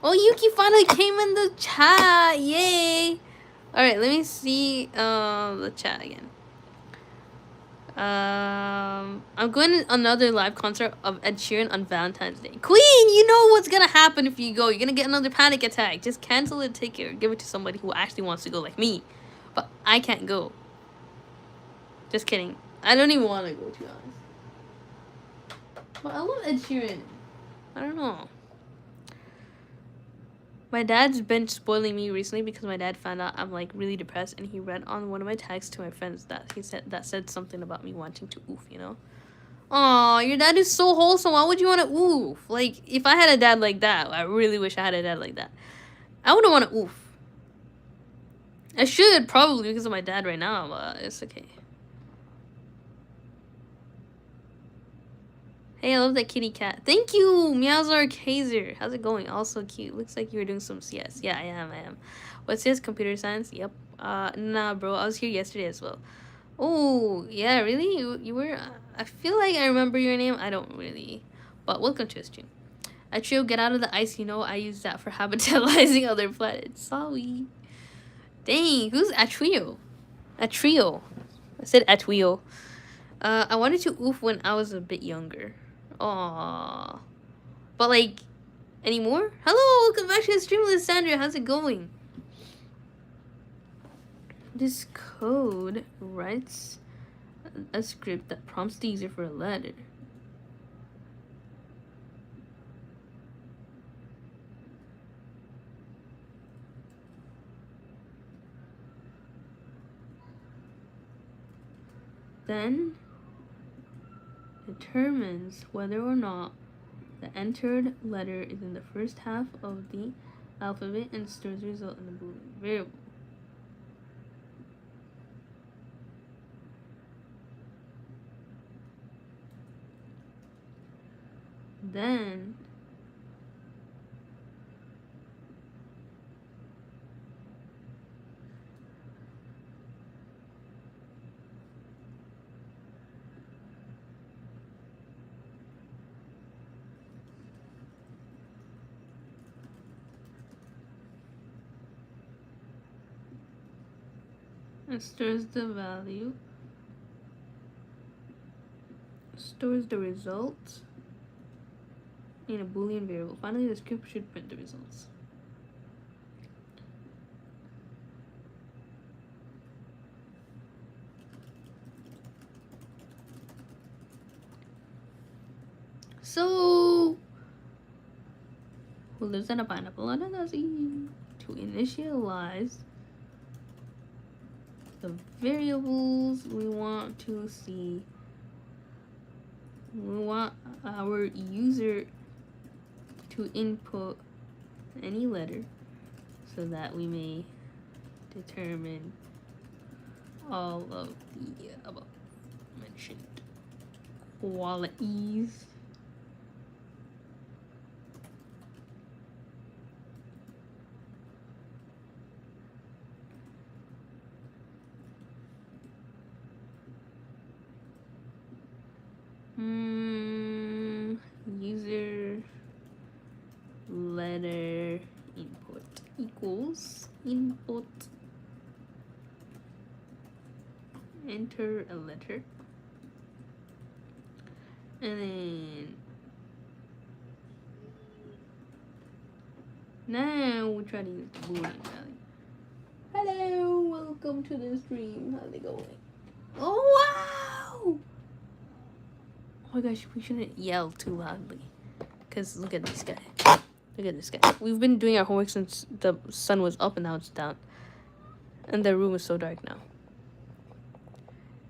A: Oh, Yuki finally came in the chat! Yay! Alright, let me see the chat again. I'm going to another live concert of Ed Sheeran on Valentine's Day. Queen, you know what's gonna happen if you go. You're gonna get another panic attack. Just cancel the ticket or give it to somebody who actually wants to go, like me. But I can't go. Just kidding. I don't even want to go, to be honest. But I love Ed Sheeran. I don't know. My dad's been spoiling me recently because my dad found out I'm like really depressed, and he read on one of my tags to my friends that said something about me wanting to oof, you know? Aw, your dad is so wholesome. Why would you want to oof? Like, if I had a dad like that, I really wish I had a dad like that. I wouldn't want to oof. I should, probably, because of my dad right now, but it's okay. Hey, I love that kitty cat. Thank you, Meowzar Kaiser. How's it going? Also cute. Looks like you were doing some CS. Yeah, I am. What's this? Computer science? Yep. Nah, bro. I was here yesterday as well. Oh, yeah, really? You were? I feel like I remember your name. I don't really. But welcome to the stream. A trio, get out of the ice. You know, I use that for habitatizing other planets. Sorry. Dang, who's a trio? A trio. I said a trio. I wanted to oof when I was a bit younger. Aww. But like, anymore? Hello, welcome back to the stream, Lysandra. How's it going? This code writes a script that prompts the user for a letter. Then determines whether or not the entered letter is in the first half of the alphabet and stores the result in the Boolean variable. Then it stores the value, stores the result in a Boolean variable. Finally, the script should print the results. So, who lives in a pineapple on a daisy? To initialize the variables we want to see, we want our user to input any letter so that we may determine all of the above mentioned qualities. User letter input equals input, enter a letter, and then now we try to use the Boolean value. Hello, welcome to the stream. How's it going? Oh wow! Oh my gosh, we shouldn't yell too loudly. Because look at this guy. Look at this guy. We've been doing our homework since the sun was up and now it's down. And the room is so dark now.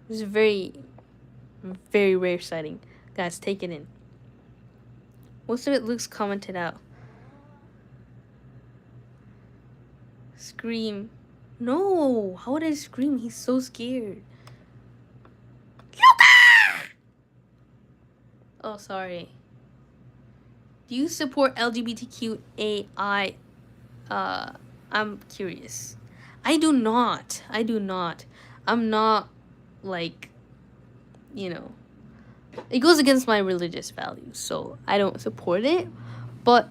A: This is a very, very rare sighting. Guys, take it in. Most of it looks commented out. Scream. No! How would I scream? He's so scared. Oh, sorry. Do you support LGBTQAI? I'm curious. I do not. I do not. I'm not, like, you know, it goes against my religious values, so I don't support it. But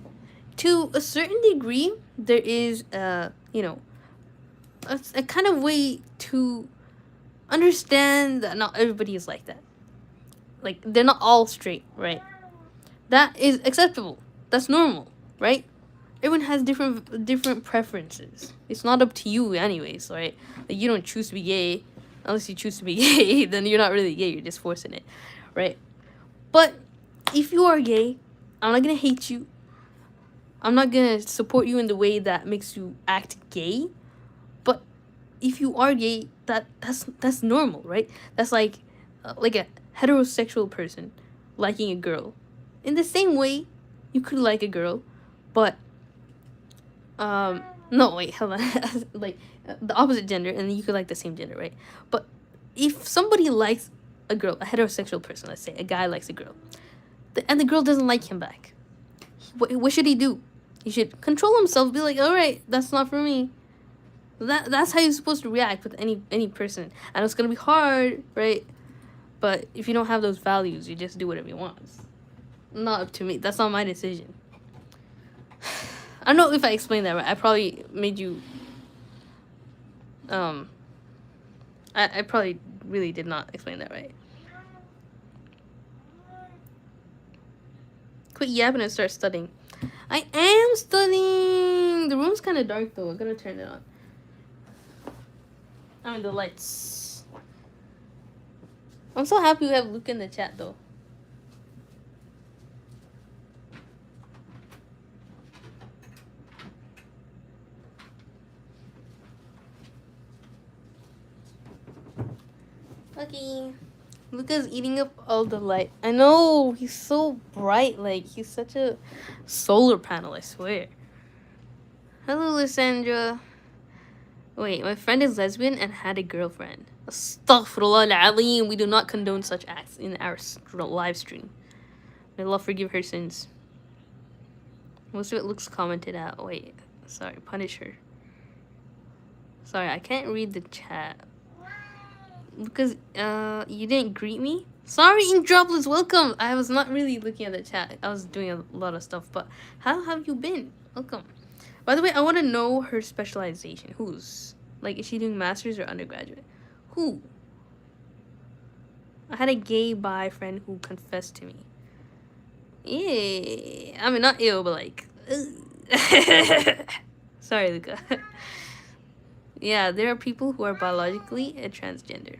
A: to a certain degree, there is, a kind of way to understand that not everybody is like that. Like, they're not all straight, right? That is acceptable. That's normal, right? Everyone has different preferences. It's not up to you anyways, right? Like, you don't choose to be gay. Unless you choose to be gay, then you're not really gay, you're just forcing it, right? But if you are gay, I'm not gonna hate you. I'm not gonna support you in the way that makes you act gay. But if you are gay, that's normal, right? That's like a heterosexual person liking a girl. In the same way, you could like a girl, but no, wait, hold on. Like, the opposite gender, and then you could like the same gender, right? But if somebody likes a girl, a heterosexual person, let's say, a guy likes a girl, and the girl doesn't like him back, what should he do? He should control himself, be like, all right, that's not for me. That's how you're supposed to react with any person. I know it's gonna be hard, right? But if you don't have those values, you just do whatever you want. It's not up to me. That's not my decision. I don't know if I explained that right. I probably made you. I probably really did not explain that right. Quit yapping and start studying. I am studying. The room's kind of dark though. I'm gonna turn it on. I mean, the lights. I'm so happy we have Luke in the chat though. Okay. Luca's eating up all the light. I know, he's so bright. Like, he's such a solar panel, I swear. Hello, Lysandra. Wait, my friend is lesbian and had a girlfriend. Astaghfirullah al-Alim. We do not condone such acts in our live stream. May Allah forgive her sins. Most of it looks commented out. Wait, sorry, punish her. Sorry, I can't read the chat. Because, you didn't greet me? Sorry, Ink Droplets, welcome! I was not really looking at the chat. I was doing a lot of stuff, but how have you been? Welcome. By the way, I want to know her specialization. Whose? Like, is she doing master's or undergraduate? Who? I had a gay bi friend who confessed to me. Yeah. I mean, not ill, but like... Sorry, Luca. Yeah, there are people who are biologically a transgender.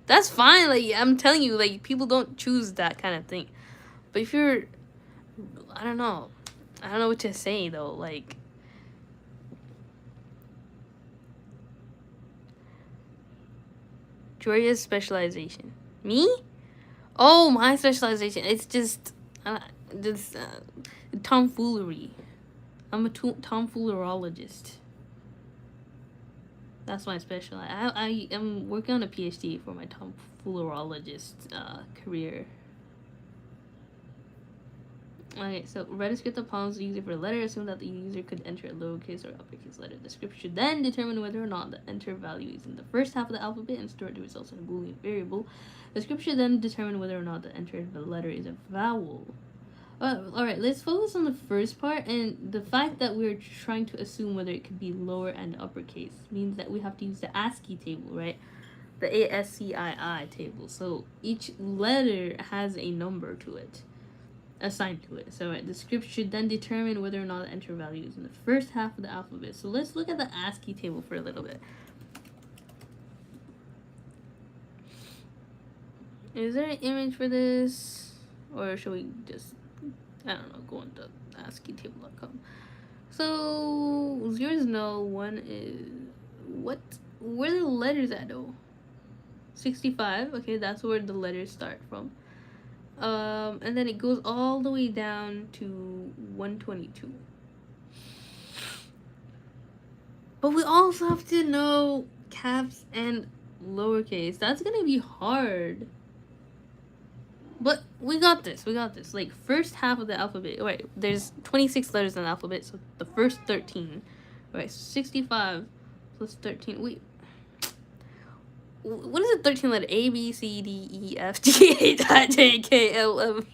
A: That's fine. Like, I'm telling you, like, people don't choose that kind of thing. But if you're... I don't know. I don't know what to say, though. Like... Georgia's specialization. Me? Oh, my specialization. It's just tomfoolery. I'm a tomfoolerologist. That's my specialty. I am working on a PhD for my tomfoolerologist career. Okay, so write a script that prompts the user for a letter. Assume that the user could enter a lowercase or uppercase letter. The script should then determine whether or not the enter value is in the first half of the alphabet and store the results in a Boolean variable. The script should then determine whether or not the entered letter is a vowel. Alright, let's focus on the first part, and the fact that we're trying to assume whether it could be lower and uppercase means that we have to use the ASCII table, right? The ASCII table. So each letter has a number to it, assigned to it. So the script should then determine whether or not the enter value is in the first half of the alphabet. So let's look at the ASCII table for a little bit. Is there an image for this? Or should we just, I don't know, go on to ASCIItable.com. So, zeros no, one is, what? Where are the letters at though? 65, okay, that's where the letters start from. And then it goes all the way down to 122. But we also have to know caps and lowercase. That's gonna be hard. But we got this. We got this. Like, first half of the alphabet. Right, there's 26 letters in the alphabet, so the first 13. Right, 65 plus 13. Wait. What is it? 13 letter? A, B, C, D, E, F, G, H, I, J, K, L, M.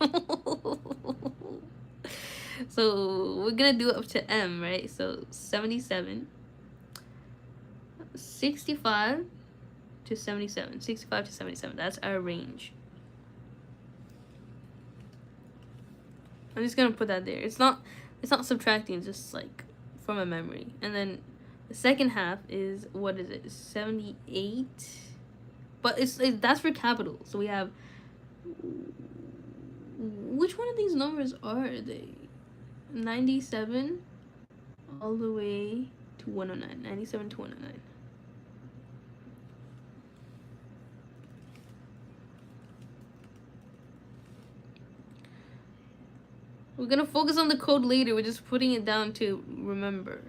A: So, we're gonna do up to M, right? So, 77. 65 to 77. 65 to 77. That's our range. I'm just gonna put that there. It's not subtracting, it's just like from a memory. And then the second half is, what is it? 78. But that's for capital. So we have, which one of these numbers are they? 97 all the way to 109. 97 to 109. We're gonna focus on the code later. We're just putting it down to remember.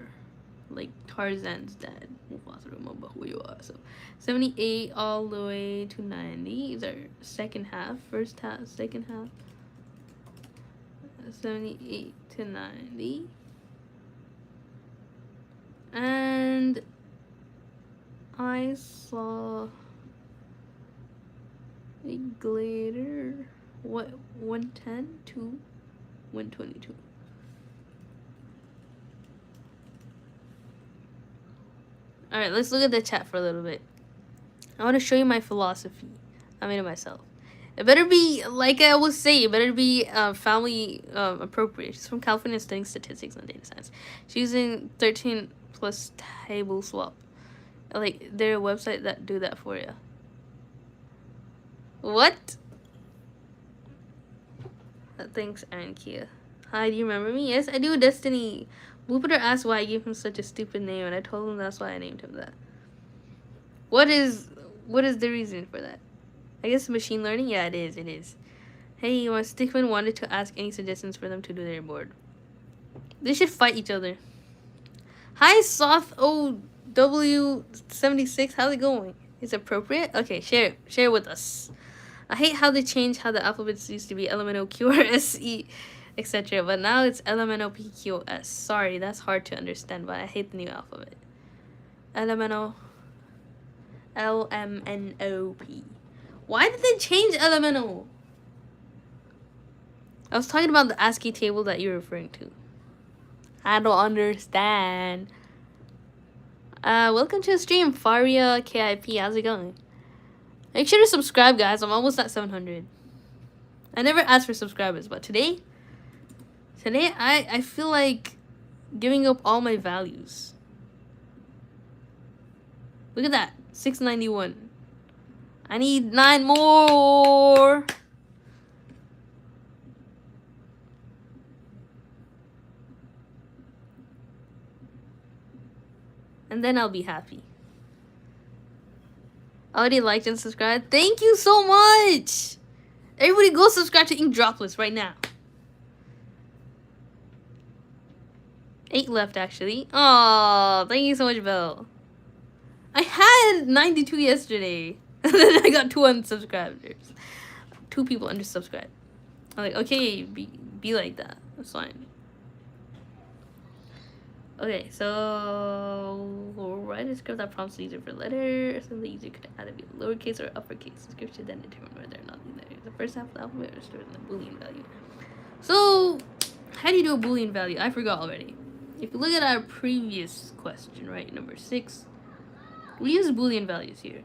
A: Like Tarzan's dad. Mufasa, remember who you are. So 78 all the way to 90 is our second half. First half, second half. 78 to 90. And I saw a glitter. What? 110 to 122. Alright, let's look at the chat for a little bit. I want to show you my philosophy. I made it myself. It better be, like I always say, it better be family appropriate. She's from California studying statistics and data science. She's using 13 plus table swap. Like, they're a website that do that for you. What? Thanks, Aaron Kia. Hi, do you remember me? Yes, I do, Destiny. Bluepitter asked why I gave him such a stupid name, and I told him that's why I named him that. What is the reason for that? I guess machine learning? Yeah, it is. Hey, my Stickman wanted to ask any suggestions for them to do their board. They should fight each other. Hi, Soth OW76. How's it going? Is it appropriate? Okay, share it with us. I hate how they changed how the alphabets used to be LMNOQRSE, etc. But now it's LMNOPQS. Sorry, that's hard to understand, but I hate the new alphabet. LMNOP. Why did they change LMNO? I was talking about the ASCII table that you're referring to. I don't understand. Welcome to the stream, Faria KIP. How's it going? Make sure to subscribe, guys. I'm almost at 700. I never asked for subscribers, but today I feel like giving up all my values. Look at that. 691. I need 9 more. And then I'll be happy. Already liked and subscribed. Thank you so much. Everybody go subscribe to Ink Droplets right now. 8 left, actually. Oh, thank you so much, Belle. I had 92 yesterday. And then I got 2 unsubscribers. 2 people unsubscribed. I'm like, okay, be like that. That's fine. Okay, so write a script that prompts the user for letter. So the user could either be lowercase or uppercase. The script should then determine whether or not the first half of the alphabet is stored in the Boolean value. So, how do you do a Boolean value? I forgot already. If you look at our previous question, right, number 6, we use Boolean values here.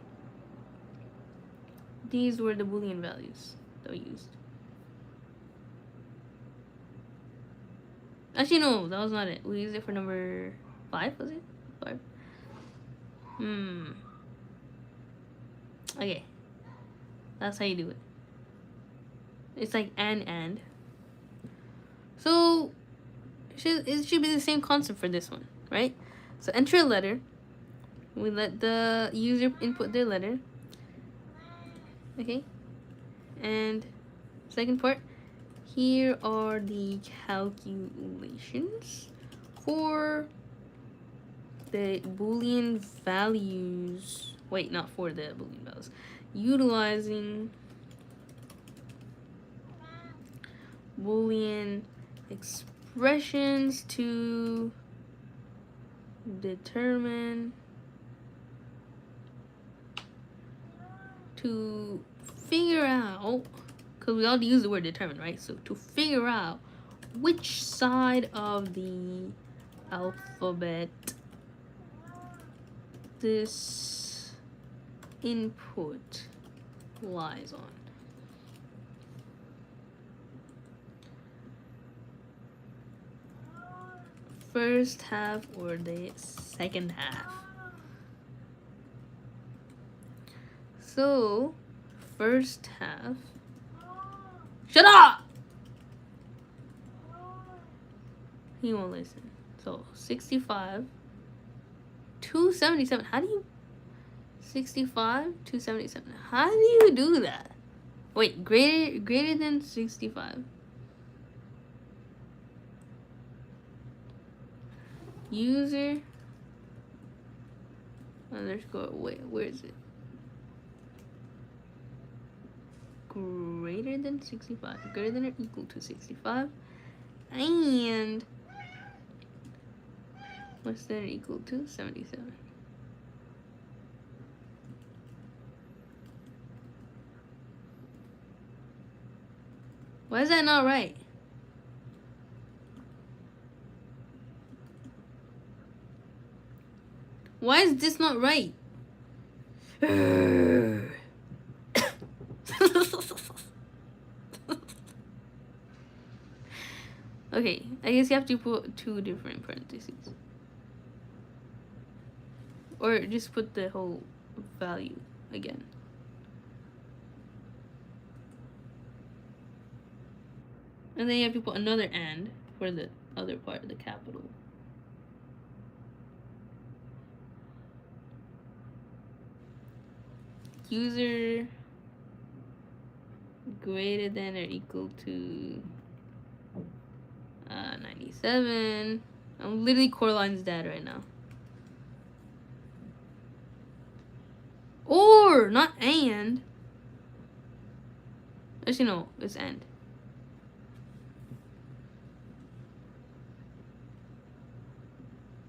A: These were the Boolean values that we used. Actually, no, that was not it. We used it for number 5, was it? 5? Okay. That's how you do it. It's like and. So, it should be the same concept for this one, right? So, enter a letter. We let the user input their letter. Okay. And second part. Here are the calculations for the Boolean values. Wait, not for the Boolean values. Utilizing Boolean expressions to determine, to figure out, because we all use the word determine, right? So to figure out which side of the alphabet this input lies on. First half or the second half. So, first half. Shut up! He won't listen. So, 65 to 77. How do you... 65 to 77. How do you do that? Wait, greater than 65. User underscore, wait, where is it? Greater than 65. Greater than or equal to 65. And less than or equal to 77. Why is that not right? Why is this not right? Okay, I guess you have to put two different parentheses. Or just put the whole value again. And then you have to put another and for the other part of the capital. User greater than or equal to 97. I'm literally Coraline's dad right now. Or, not and. Actually, no, it's and.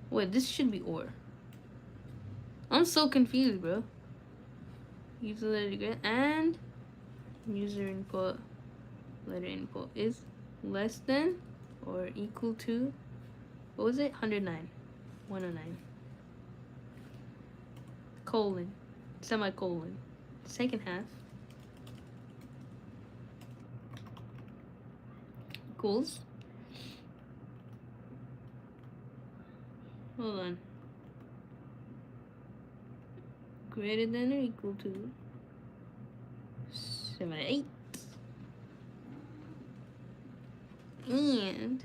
A: Wait, this should be or. I'm so confused, bro. User letter greater and user input letter input is less than or equal to, what was it? 109. 109. Colon. Semicolon. Second half. Equals. Hold on. Greater than or equal to 78. And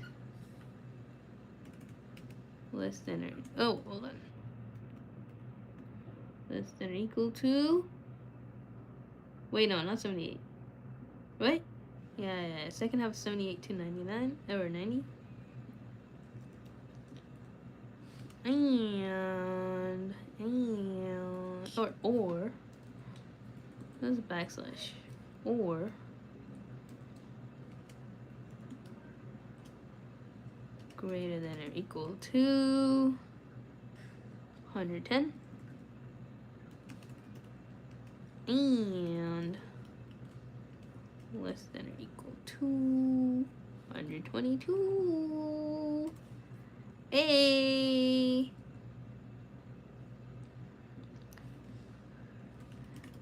A: less than or, oh, hold on. Less than or equal to, wait, no, not 78. Right? Yeah, second half 78 to 99, or 90. And, or, that's a backslash, or, greater than or equal to 110. And less than or equal to 122. Hey.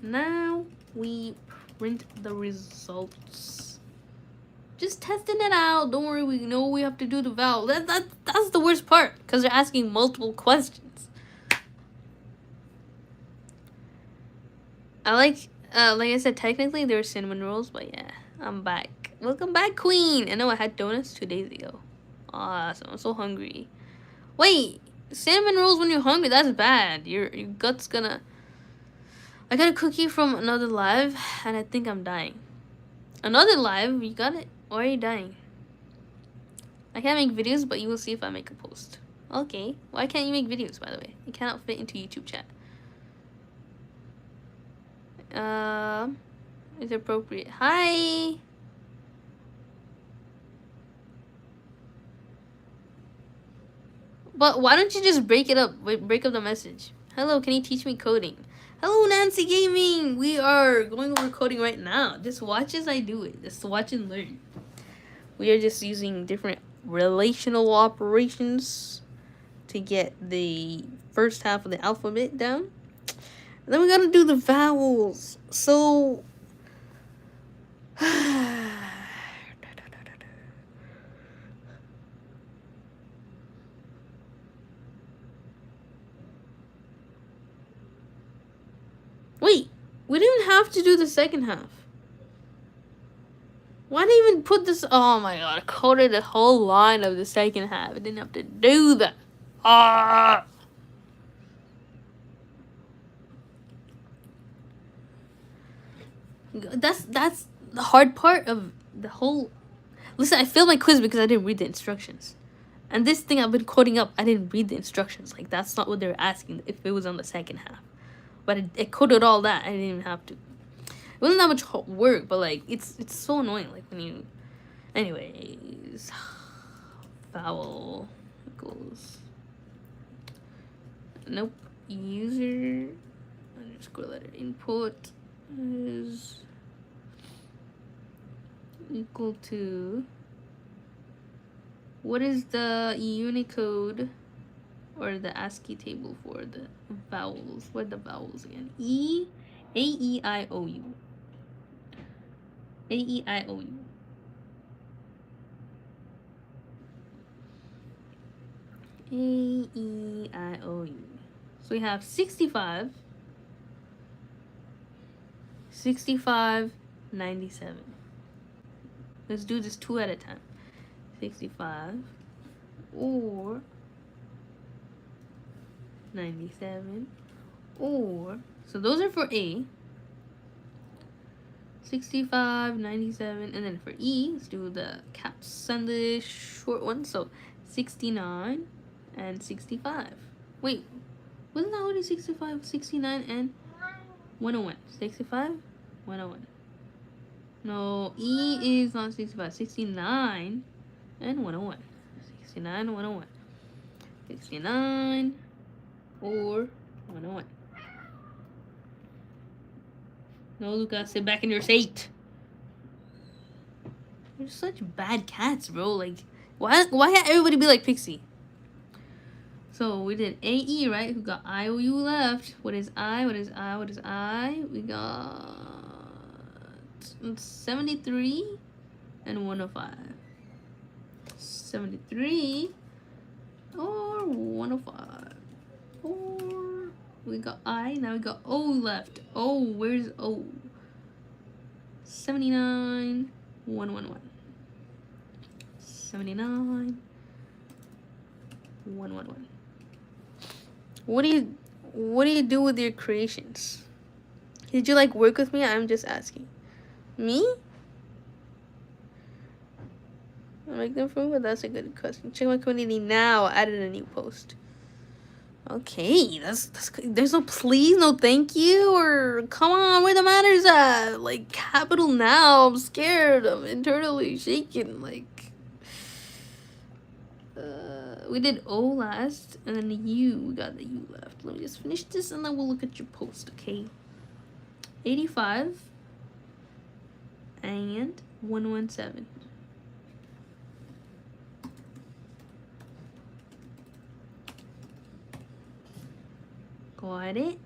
A: Now we print the results. Just testing it out. Don't worry, we know we have to do the vowel. That's the worst part, because they're asking multiple questions. like I said, technically there were cinnamon rolls, but yeah, I'm back. Welcome back, Queen. I know I had donuts 2 days ago. Awesome. I'm so hungry. Wait, cinnamon rolls when you're hungry, that's bad. Your gut's gonna... I got a cookie from another live, and I think I'm dying. Another live? You got it? Why are you dying? I can't make videos, but you will see if I make a post. Okay. Why can't you make videos, by the way? You cannot fit into YouTube chat. Is appropriate. Hi! But why don't you just break it up? Break up the message. Hello, can you teach me coding? Hello, Nancy Gaming. We are going over coding right now. Just watch as I do it. Just watch and learn. We are just using different relational operations to get the first half of the alphabet down. And then we gotta do the vowels. So wait, we didn't have to do the second half. Why did I even put this? Oh my god, I coded the whole line of the second half. I didn't have to do that. Ah. That's the hard part of the whole. Listen, I failed my quiz because I didn't read the instructions. And this thing I've been coding up, I didn't read the instructions. Like, that's not what they were asking if it was on the second half. But I coded all that. I didn't even have to. It wasn't that much work, but, like, it's so annoying. Like, when you... Anyways. Vowel equals... Nope. User underscore letter input is equal to... What is the Unicode or the ASCII table for the vowels? What are the vowels again? E, A, E, I, O, U. A, E, I, O, U. A, E, I, O, U. So we have 65, 65, 97. Let's do this 2 at a time. 65 or 97 or, so those are for A. 65, 97, and then for E, let's do the caps and the short one. So 69 and 65. Wait, wasn't that already 65, 69, and 101? 65, 101. No, E is not 65, 69 and 101. 69, 101. 69 or 101. No, Luca, sit back in your seat. You're such bad cats, bro. Like, why can't everybody be like Pixie? So we did AE, right? We got IOU left. What is I? What is I? What is I? We got 73 and 105. 73 or 105. Or we got I. Now we got O left. O, where's O? 79, 111. 79, 111. What do you do with your creations? Did you like work with me? I'm just asking. Me? I make them from, but that's a good question. Check my community now. Added a new post. Okay, that's there's no please, no thank you, or come on, where the matters at? Like, capital now. I'm scared. I'm internally shaking. Like, we did O last, and then U. We got the U left. Let me just finish this, and then we'll look at your post. Okay. 85 and 117. Got it.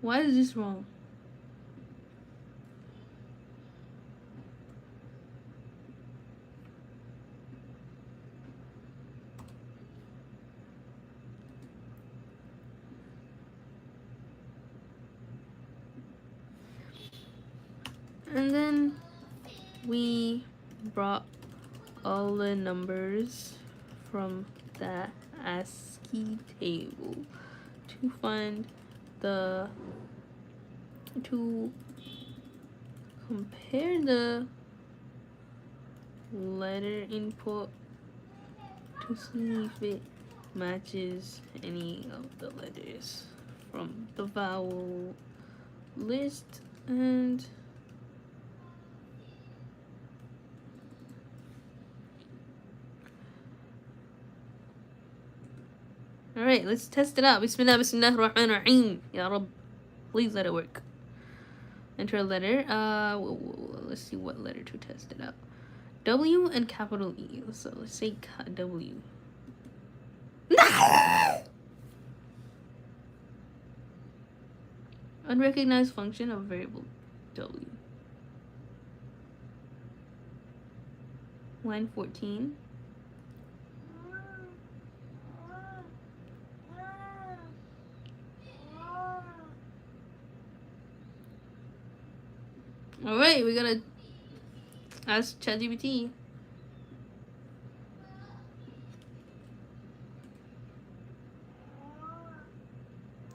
A: Why is this wrong? And then we brought all the numbers from the ASCII table to find to compare the letter input to see if it matches any of the letters from the vowel list and alright, let's test it out. Bismillah, bismillah, rahman rahim. Ya Rab, please let it work. Enter a letter. Let's see what letter to test it out. W and capital E. So let's say W. No! Unrecognized function of variable W. Line 14. Alright, we gotta ask ChatGPT.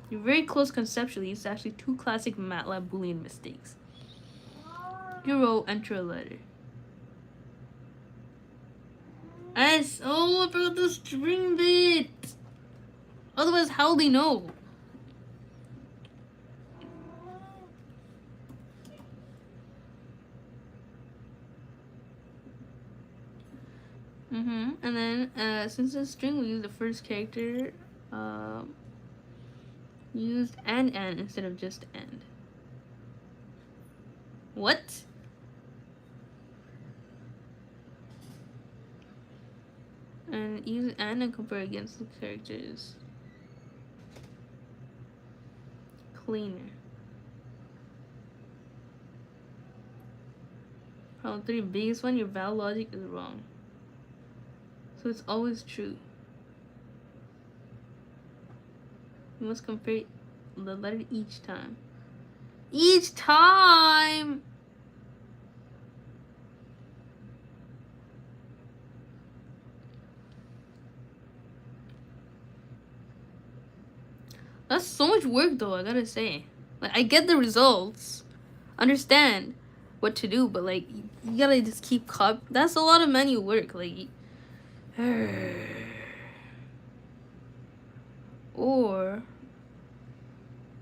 A: You're very close conceptually. It's actually two classic Matlab Boolean mistakes. Euro, enter a letter. S. Oh, I forgot the string bit. Otherwise, how will they know? And then, since it's a string, we use the first character. Used and instead of just and. What? And use and compare against the characters. Cleaner. Problem 3, biggest one, your val logic is wrong. So it's always true. You must compare the letter each time. Each time! That's so much work though, I gotta say. Like, I get the results. Understand what to do, but like, you gotta just keep that's a lot of manual work, like. Or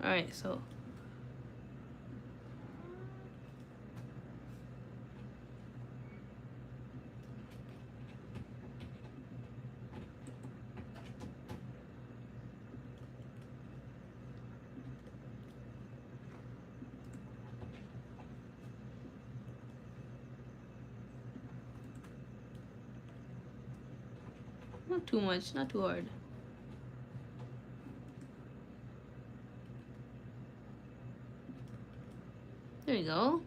A: alright, so not too much, not too hard. There you go.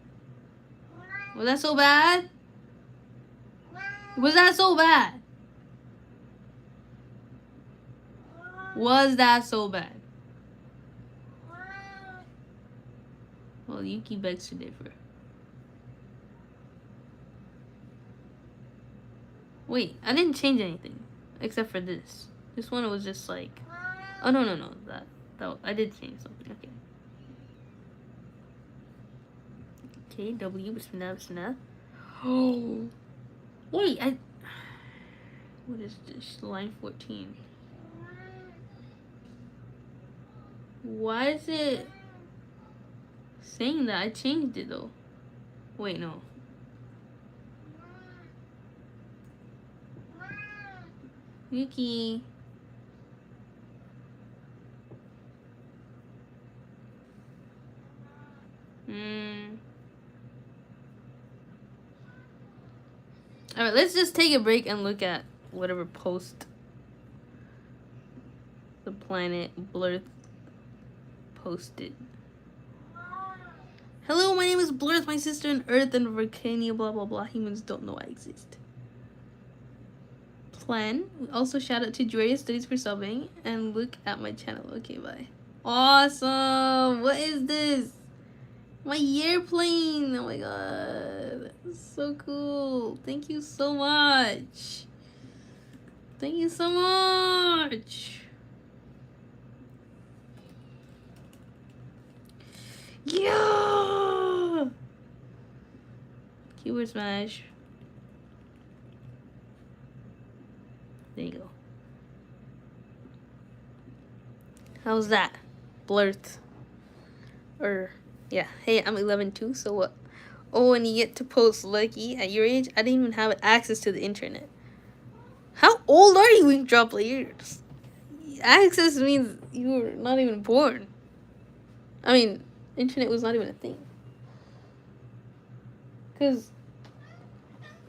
A: Was that so bad? Was that so bad? Was that so bad? Well, Yuki begs to differ. Wait, I didn't change anything except for this. This one was just like, oh no, that I did change something. Okay. Okay, W, bismillah. Oh, wait, what is this? Line 14. Why is it saying that? I changed it though. Wait, no. Yuki. Alright, let's just take a break and look at whatever post the planet Blurth posted. Hello, my name is Blurth, my sister in Earth and Volcania, blah blah blah. Humans don't know I exist. Plan. Also, shout out to Joya Studies for subbing and look at my channel. Okay, bye. Awesome. What is this? My airplane. Oh my god. That's so cool. Thank you so much. Thank you so much. Yeah. Keyword smash. There you go. How's that? Blurth. Yeah. Hey, I'm 11 too, so what? Oh, and you get to post Lucky. At your age, I didn't even have access to the internet. How old are you in drop years? Access means you were not even born. I mean, internet was not even a thing. Because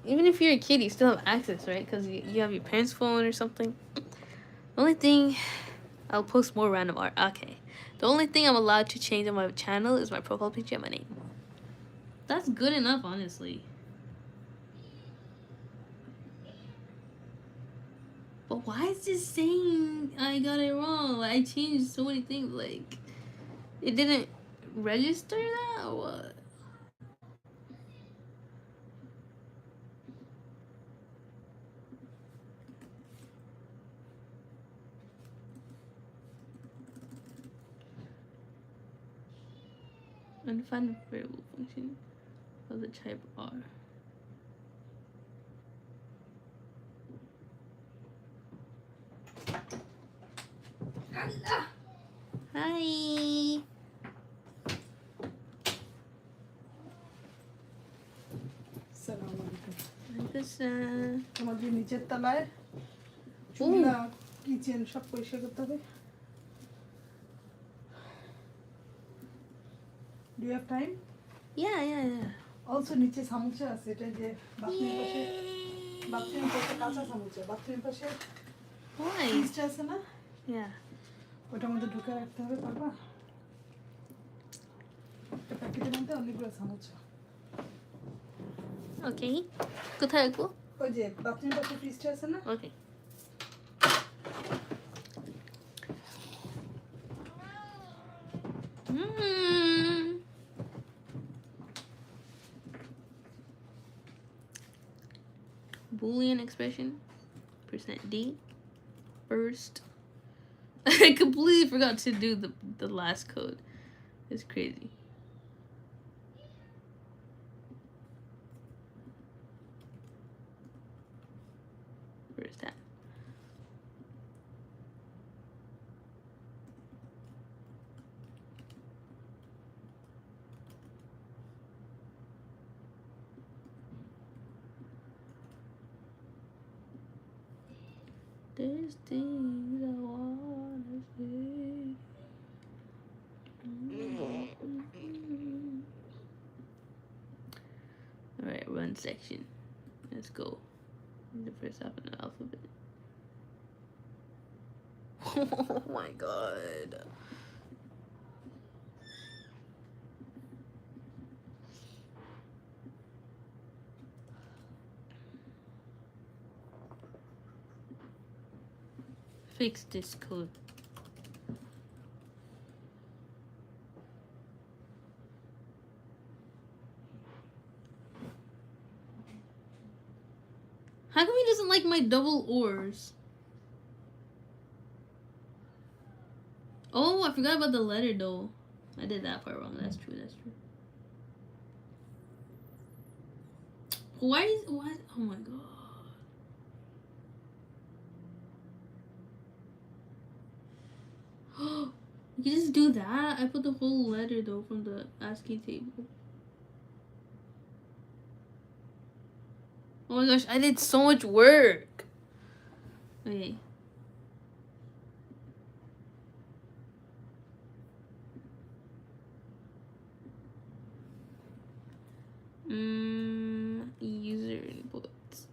A: even if you're a kid, you still have access, right? Because you have your parents' phone or something. The only thing... I'll post more random art. Okay. The only thing I'm allowed to change on my channel is my profile picture and my name. That's good enough, honestly. But why is this saying I got it wrong? Like, I changed so many things. Like, it didn't register that or what? Undefined variable function of the type R. Hi.
B: আমাদের নিচের তলায় চুলা kitchen সব পরিষ্কার করতে হবে। Do you have time?
A: Yeah.
B: Also নিচে সামুচা আছে, এটা যে বাথরুমের পাশে কাঁচা সামুচা, বাথরুমের পাশে
A: Why?
B: ফ্রিজটা আছে না,
A: Yeah.
B: ওটার মধ্যে ঢুকে রাখতে হবে, পারবা? একটা প্যাকেটের মধ্যে অনেকগুলো সামুচা।
A: Okay. কোথায় রাখবো?
B: ওই যে বাথরুমের পাশে ফ্রিজটা আছে না?
A: Okay. Boolean expression. %D. First. I completely forgot to do the last code. It's crazy. Where's that? There's things I wanna say. Alright, run section. Let's go. The first half of the alphabet. Oh my god. Fix this code. How come he doesn't like my double oars? Oh, I forgot about the letter though. I did that part wrong. That's true. Why? Oh my god. You can just do that? I put the whole letter though from the ASCII table. Oh my gosh, I did so much work. Okay. User inputs.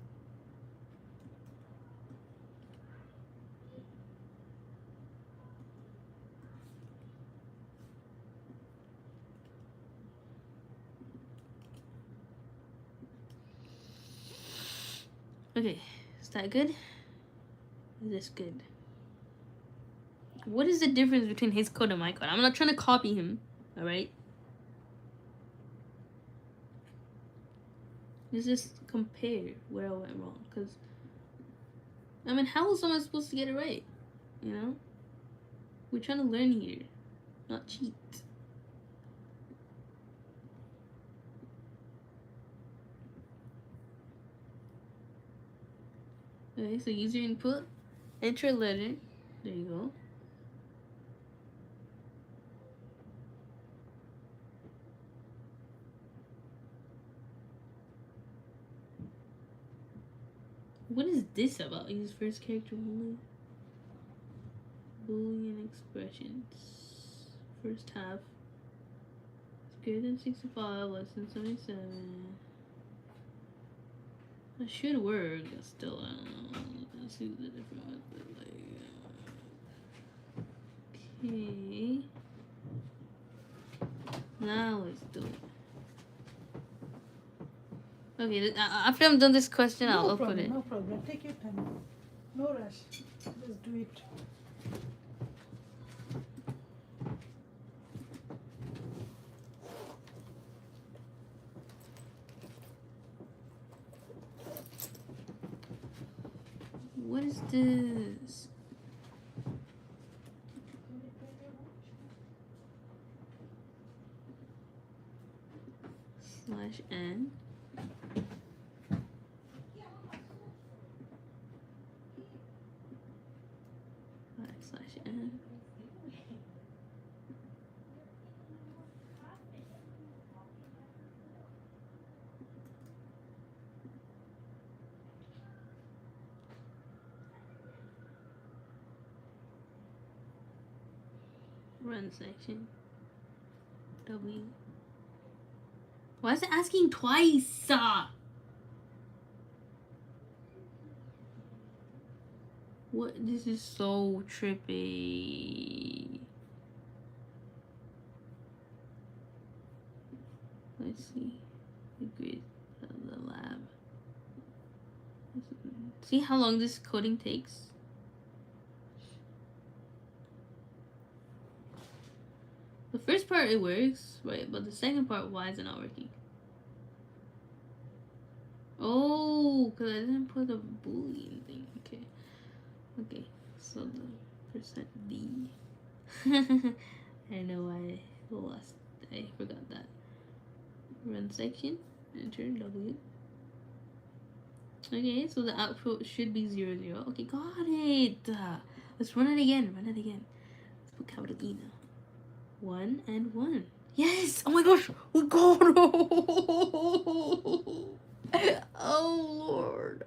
A: Okay, is that good? Is this good? What is the difference between his code and my code? I'm not trying to copy him, alright? Let's just compare where I went wrong, because, I mean, how else am I supposed to get it right? You know? We're trying to learn here, not cheat. Okay, so user input, enter a letter. There you go. What is this about? Use first character Boolean expressions. First half. It's greater than 65, less than 77. That should work. Still, I don't know. Let's see the different method. Okay. Now let's do it. Okay, after I'm done this question, I'll put it.
B: No problem. Take your time. No rush. Just do it.
A: What is this? /n. /n. Run section. W. Why is it asking twice? What? This is so trippy. Let's see. The grid of the lab. See how long this coding takes? The first part it works, right? But the second part, why is it not working? Oh, because I didn't put a Boolean thing. Okay. Okay. So the percent %D. I know I lost. I forgot that. Run section. Enter W. Okay, so the output should be 0, 0. Okay, got it. Let's run it again. Run it again. Let's put capital E now. 1 and 1. Yes! Oh my gosh! We got it! Oh Lord.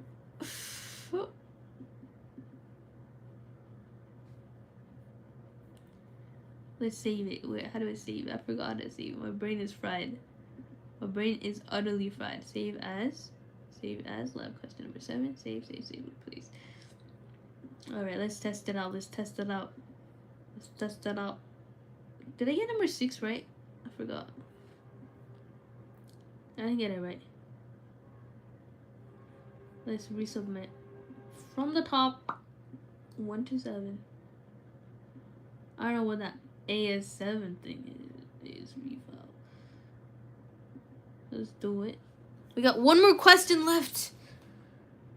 A: Let's save it. Wait, how do I save it? I forgot how to save it. My brain is fried. My brain is utterly fried. Save as. Save as. Lab question number 7. Save, please. Alright, let's test it out. Let's test it out. Did I get number 6 right? I forgot. I didn't get it right. Let's resubmit. From the top, 1 to 7. I don't know what that AS7 thing is refile. Let's do it. We got one more question left.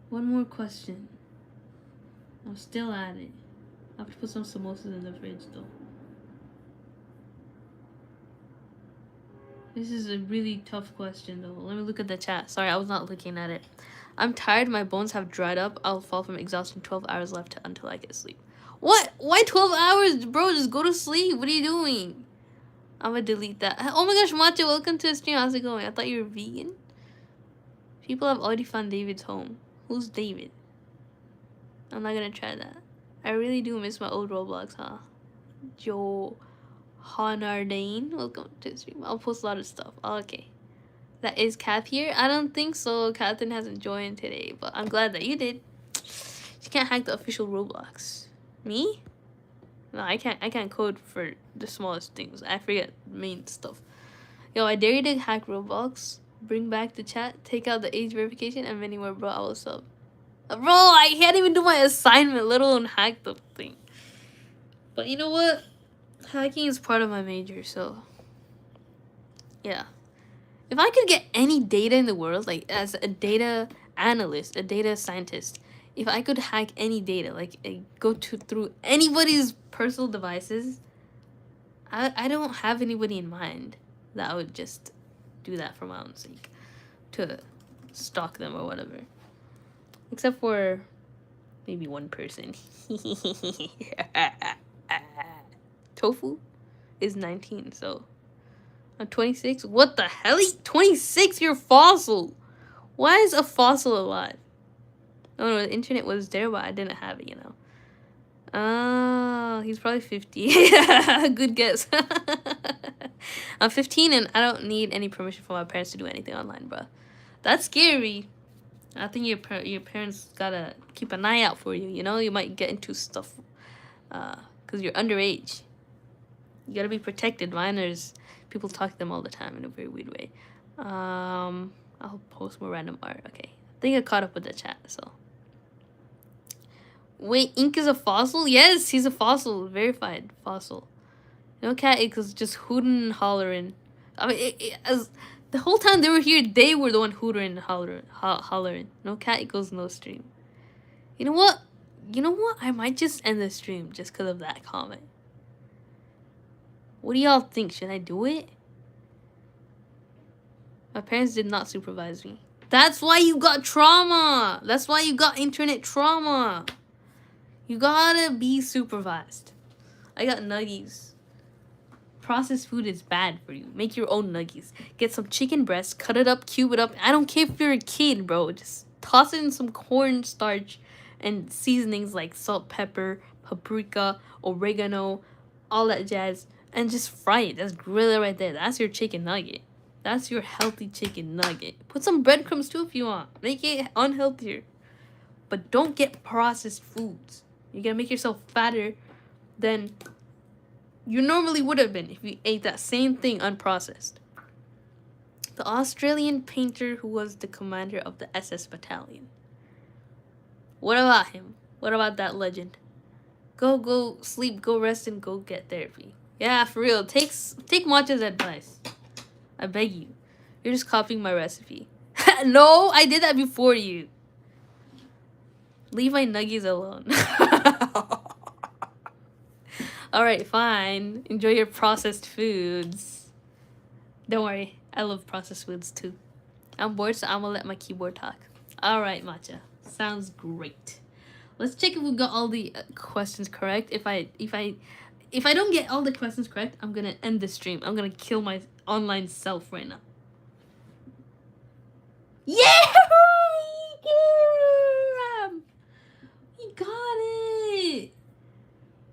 A: One more question. I'm still at it. I have to put some samosas in the fridge though. This is a really tough question though. Let me look at the chat. Sorry, I was not looking at it. I'm tired. My bones have dried up. I'll fall from exhaustion. 12 hours left until I get sleep. What? Why 12 hours? Bro, just go to sleep. What are you doing? I'm gonna delete that. Oh my gosh, Macho, welcome to the stream. How's it going? I thought you were vegan. People have already found David's home. Who's David? I'm not gonna try that. I really do miss my old Roblox, huh? Joe Honardane, welcome to the stream. I'll post a lot of stuff. Oh, okay. That is Kath here? I don't think so. Catherine hasn't joined today, but I'm glad that you did. She can't hack the official Roblox. Me? No, I can't code for the smallest things. I forget main stuff. Yo, I dare you to hack Roblox. Bring back the chat. Take out the age verification and many more, bro. I will sub. Bro, I can't even do my assignment, let alone hack the thing. But you know what? Hacking is part of my major, so yeah. If I could get any data in the world, like as a data analyst, a data scientist, if I could hack any data, like go through anybody's personal devices, I don't have anybody in mind that I would just do that for my own sake, to stalk them or whatever. Except for maybe one person. Tofu is 19, so I'm 26. What the hell? 26? You're fossil. Why is a fossil alive? No, the internet was there, but I didn't have it, you know. Oh, he's probably 50. Good guess. I'm 15 and I don't need any permission from my parents to do anything online, bro. That's scary. I think your parents gotta keep an eye out for you, you know? You might get into stuff, because you're underage. You gotta be protected. Minors, people talk to them all the time in a very weird way. I'll post more random art. Okay. I think I caught up with the chat, so. Wait, Ink is a fossil? Yes, he's a fossil. Verified fossil. No cat equals just hooting and hollering. I mean, as the whole time they were here, they were the one hooting and hollering. No cat equals no stream. You know what? You know what? I might just end the stream just because of that comment. What do y'all think? Should I do it? My parents did not supervise me. That's why you got trauma. That's why you got internet trauma. You gotta be supervised. I got nuggies. Processed food is bad for you. Make your own nuggies. Get some chicken breast, cut it up, cube it up. I don't care if you're a kid, bro. Just toss it in some cornstarch and seasonings like salt, pepper, paprika, oregano, all that jazz. And just fry it. That's grill it right there. That's your chicken nugget. That's your healthy chicken nugget. Put some breadcrumbs too if you want. Make it unhealthier. But don't get processed foods. You're gonna make yourself fatter than you normally would have been if you ate that same thing unprocessed. The Australian painter who was the commander of the SS battalion. What about him? What about that legend? Go sleep, go rest, and go get therapy. Yeah, for real. Take Matcha's advice. I beg you. You're just copying my recipe. No, I did that before you. Leave my nuggies alone. Alright, fine. Enjoy your processed foods. Don't worry. I love processed foods too. I'm bored, so I'm gonna let my keyboard talk. Alright, Matcha. Sounds great. Let's check if we got all the questions correct. If I don't get all the questions correct, I'm gonna end the stream. I'm gonna kill my online self right now. Yeah! We got it!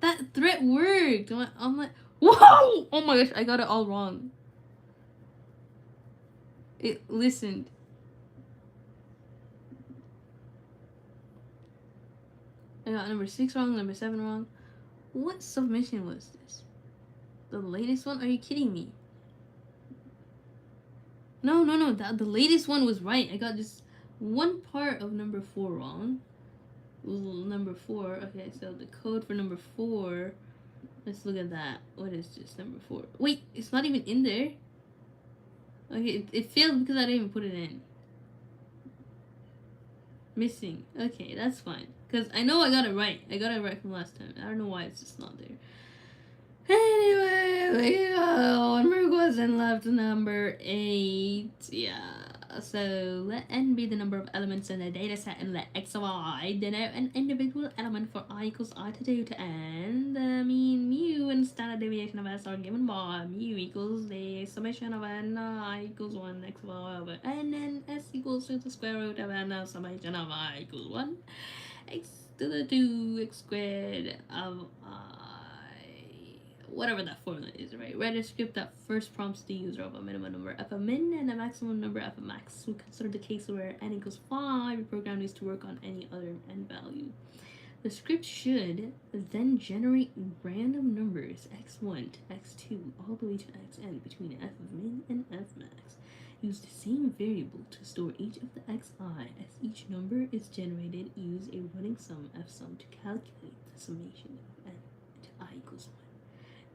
A: That threat worked. I'm like, whoa! Oh my gosh, I got it all wrong. It listened. I got number 6 wrong, number 7 wrong. What submission was this? The latest one? Are you kidding me? No. The latest one was right. I got just one part of number 4 wrong. Number 4. Okay, so the code for number 4. Let's look at that. What is this number 4? Wait, it's not even in there. Okay, it failed because I didn't even put it in. Missing. Okay, that's fine. Because I know I got it right. I got it right from last time. I don't know why it's just not there. Anyway, we got one more question left. Number 8. Yeah. So let n be the number of elements in a data set and let x of I denote an individual element for I equals I to 2 to n. The mean mu and standard deviation of s are given by mu equals the summation of n I equals 1 x of I over n and s equals to the square root of n summation of I equals 1 x to the 2 x squared of I. Whatever that formula is, right? Write a script that first prompts the user of a minimum number f a min and a maximum number f a max. We consider the case where n equals 5. Your program needs to work on any other n value. The script should then generate random numbers x1 to x2 all the way to xn between f of min and f max. Use the same variable to store each of the xi. As each number is generated, use a running sum f sum to calculate the summation of n to I equals 1.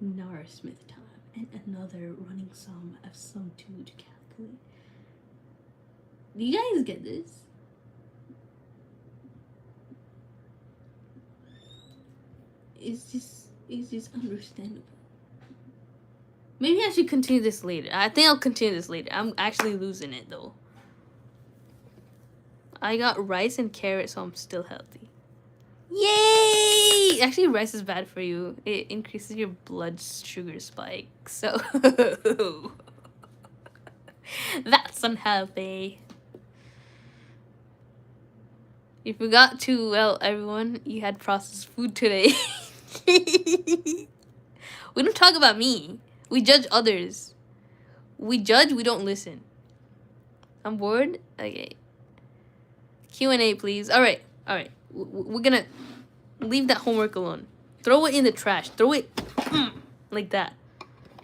A: Naismith time, and another running sum of sum 2 to calculate. Do you guys get this? It's just understandable. Maybe I should continue this later. I think I'll continue this later. I'm actually losing it though. I got rice and carrot, so I'm still healthy. Yay! Actually, rice is bad for you. It increases your blood sugar spike. So that's unhealthy. You forgot to, well, everyone, you had processed food today. We don't talk about me. We judge others. We judge, we don't listen. I'm bored? Okay. Q&A, please. Alright. We're gonna leave that homework alone. Throw it in the trash. Throw it like that.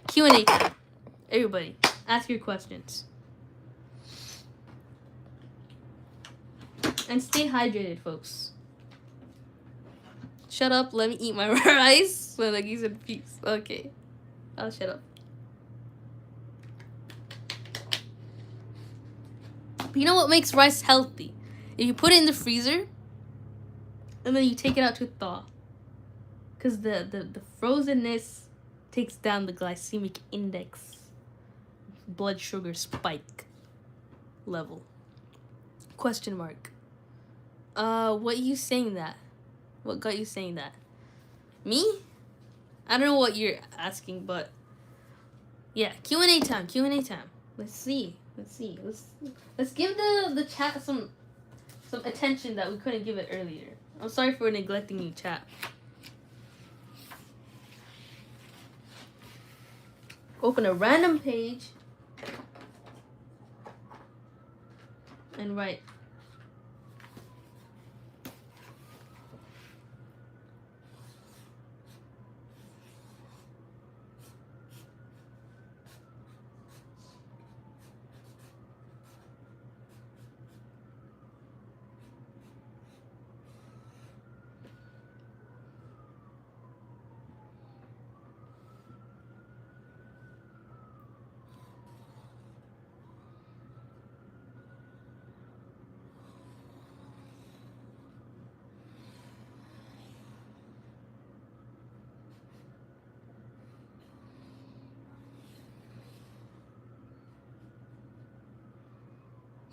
A: Q&A time. Everybody, ask your questions. And stay hydrated, folks. Shut up, let me eat my rice. So like you said, peace. Okay. I'll shut up. But you know what makes rice healthy? If you put it in the freezer, and then you take it out to thaw. Because the frozenness takes down the glycemic index. Blood sugar spike level. Question mark. What you saying that? What got you saying that? Me? I don't know what you're asking, but yeah, Q&A time. Let's see. Let's give the chat some attention that we couldn't give it earlier. I'm sorry for neglecting you, chat. Open a random page and write.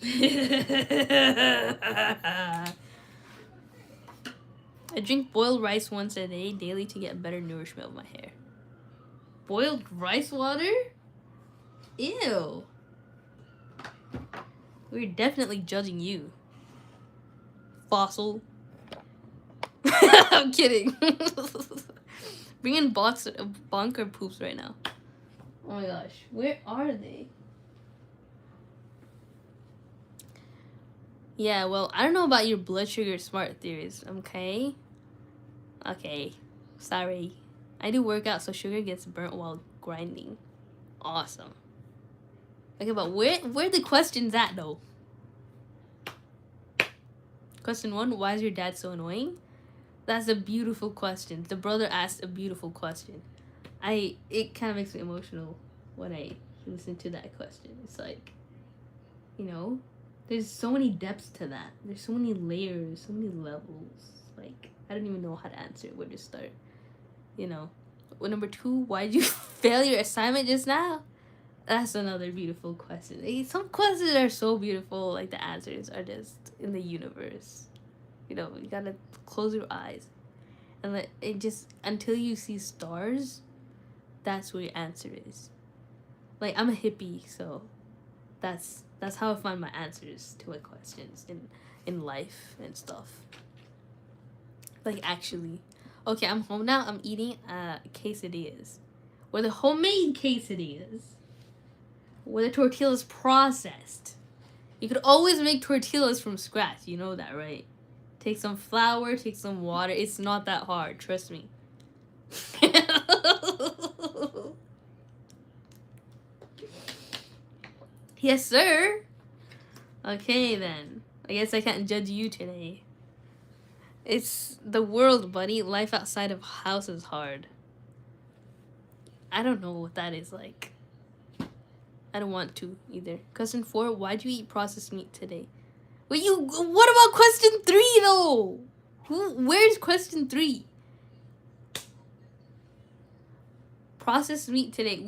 A: I drink boiled rice once a day daily to get better nourishment of my hair. Boiled rice water? Ew. We're definitely judging you. Fossil. I'm kidding. Bring in bonker poops right now. Oh my gosh. Where are they? Yeah, well, I don't know about your blood sugar smart theories, okay? Okay. Sorry. I do workout so sugar gets burnt while grinding. Awesome. Okay, but where the questions at though? Question 1, why is your dad so annoying? That's a beautiful question. The brother asked a beautiful question. It kind of makes me emotional when I listen to that question. It's like, you know, there's so many depths to that. There's so many layers, so many levels. Like, I don't even know how to answer it, where to start. You know. Well, number 2, why did you fail your assignment just now? That's another beautiful question. Some questions are so beautiful, like the answers are just in the universe. You know, you gotta close your eyes. And let it just, until you see stars, that's where your answer is. Like, I'm a hippie, so that's how I find my answers to my questions in life and stuff. Like, actually. Okay, I'm home now. I'm eating quesadillas. Where the homemade quesadillas. Where the tortilla is processed. You could always make tortillas from scratch. You know that, right? Take some flour, take some water. It's not that hard. Trust me. Yes, sir. Okay, then. I guess I can't judge you today. It's the world, buddy. Life outside of house is hard. I don't know what that is like. I don't want to either. Question 4, why'd you eat processed meat today? Wait, what about question 3 though? Where's question 3? Processed meat today.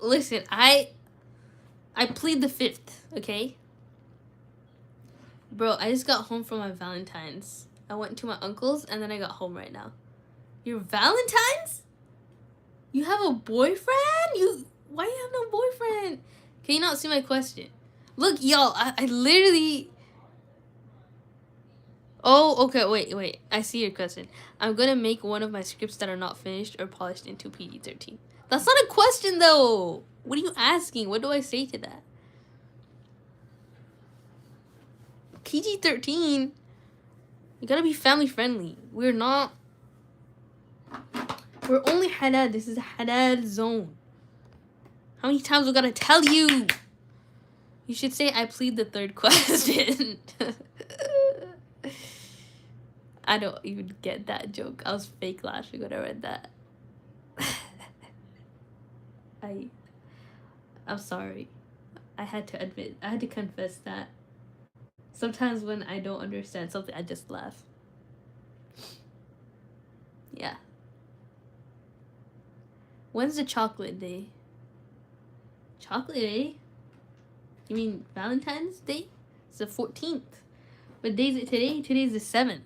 A: Listen, I plead the 5th, okay? Bro, I just got home from my Valentine's. I went to my uncle's and then I got home right now. Your Valentine's? You have a boyfriend? Why you have no boyfriend? Can you not see my question? Look, y'all, I literally... Oh, okay, wait. I see your question. I'm gonna make one of my scripts that are not finished or polished into PG-13. That's not a question, though. What are you asking? What do I say to that? PG-13? You gotta be family friendly. We're not. We're only Haddad. This is a Haddad zone. How many times we gotta tell you? You should say I plead the third question. I don't even get that joke. I was fake laughing when I read that. I'm sorry. I had to confess that. Sometimes when I don't understand something, I just laugh. Yeah. When's the chocolate day? Chocolate day? You mean Valentine's Day? It's the 14th. What day is it today? Today's the 7th.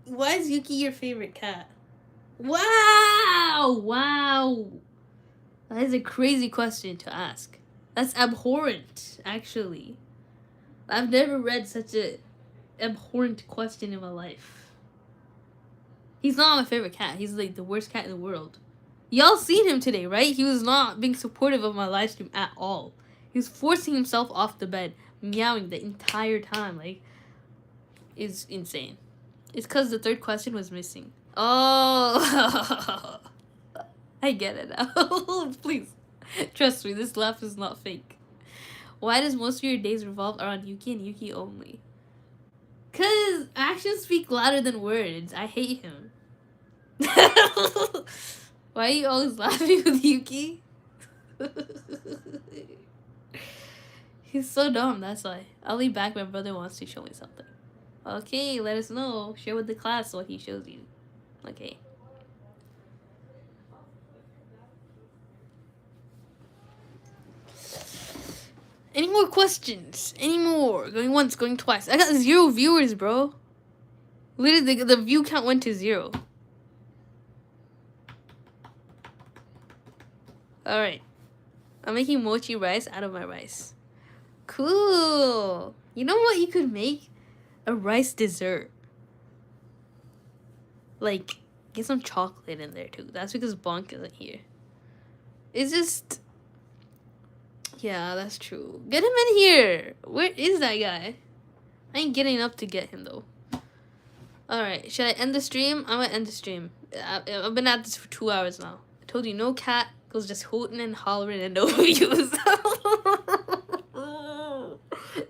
A: Why is Yuki your favorite cat? Wow! That is a crazy question to ask. That's abhorrent, actually. I've never read such a abhorrent question in my life. He's not my favorite cat. He's like the worst cat in the world. Y'all seen him today, right? He was not being supportive of my live stream at all. He was forcing himself off the bed, meowing the entire time. Like, it's insane. It's because the third question was missing. Oh, I get it now. Please, trust me, this laugh is not fake. Why does most of your days revolve around Yuki and Yuki only? Because actions speak louder than words. I hate him. Why are you always laughing with Yuki? He's so dumb, that's why. I'll be back. My brother wants to show me something. Okay, let us know. Share with the class what he shows you. Okay. Any more questions? Any more? Going once, going twice. I got 0 viewers, bro. Literally, the view count went to 0. Alright. I'm making mochi rice out of my rice. Cool. You know what you could make? A rice dessert. Like, get some chocolate in there, too. That's because Bonk isn't here. It's just... Yeah, that's true. Get him in here. Where is that guy? I ain't getting up to get him, though. Alright, should I end the stream? I'm gonna end the stream. I've been at this for 2 hours now. I told you, no cat goes just hooting and hollering and no views.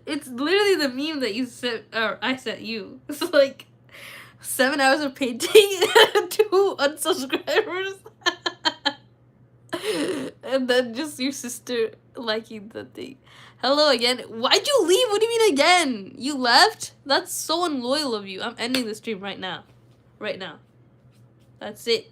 A: It's literally the meme that you sent, or I sent you. It's like 7 hours of painting and 2 unsubscribers. And then just your sister liking the thing. Hello again. Why'd you leave? What do you mean again? You left? That's so unloyal of you. I'm ending the stream right now. Right now. That's it.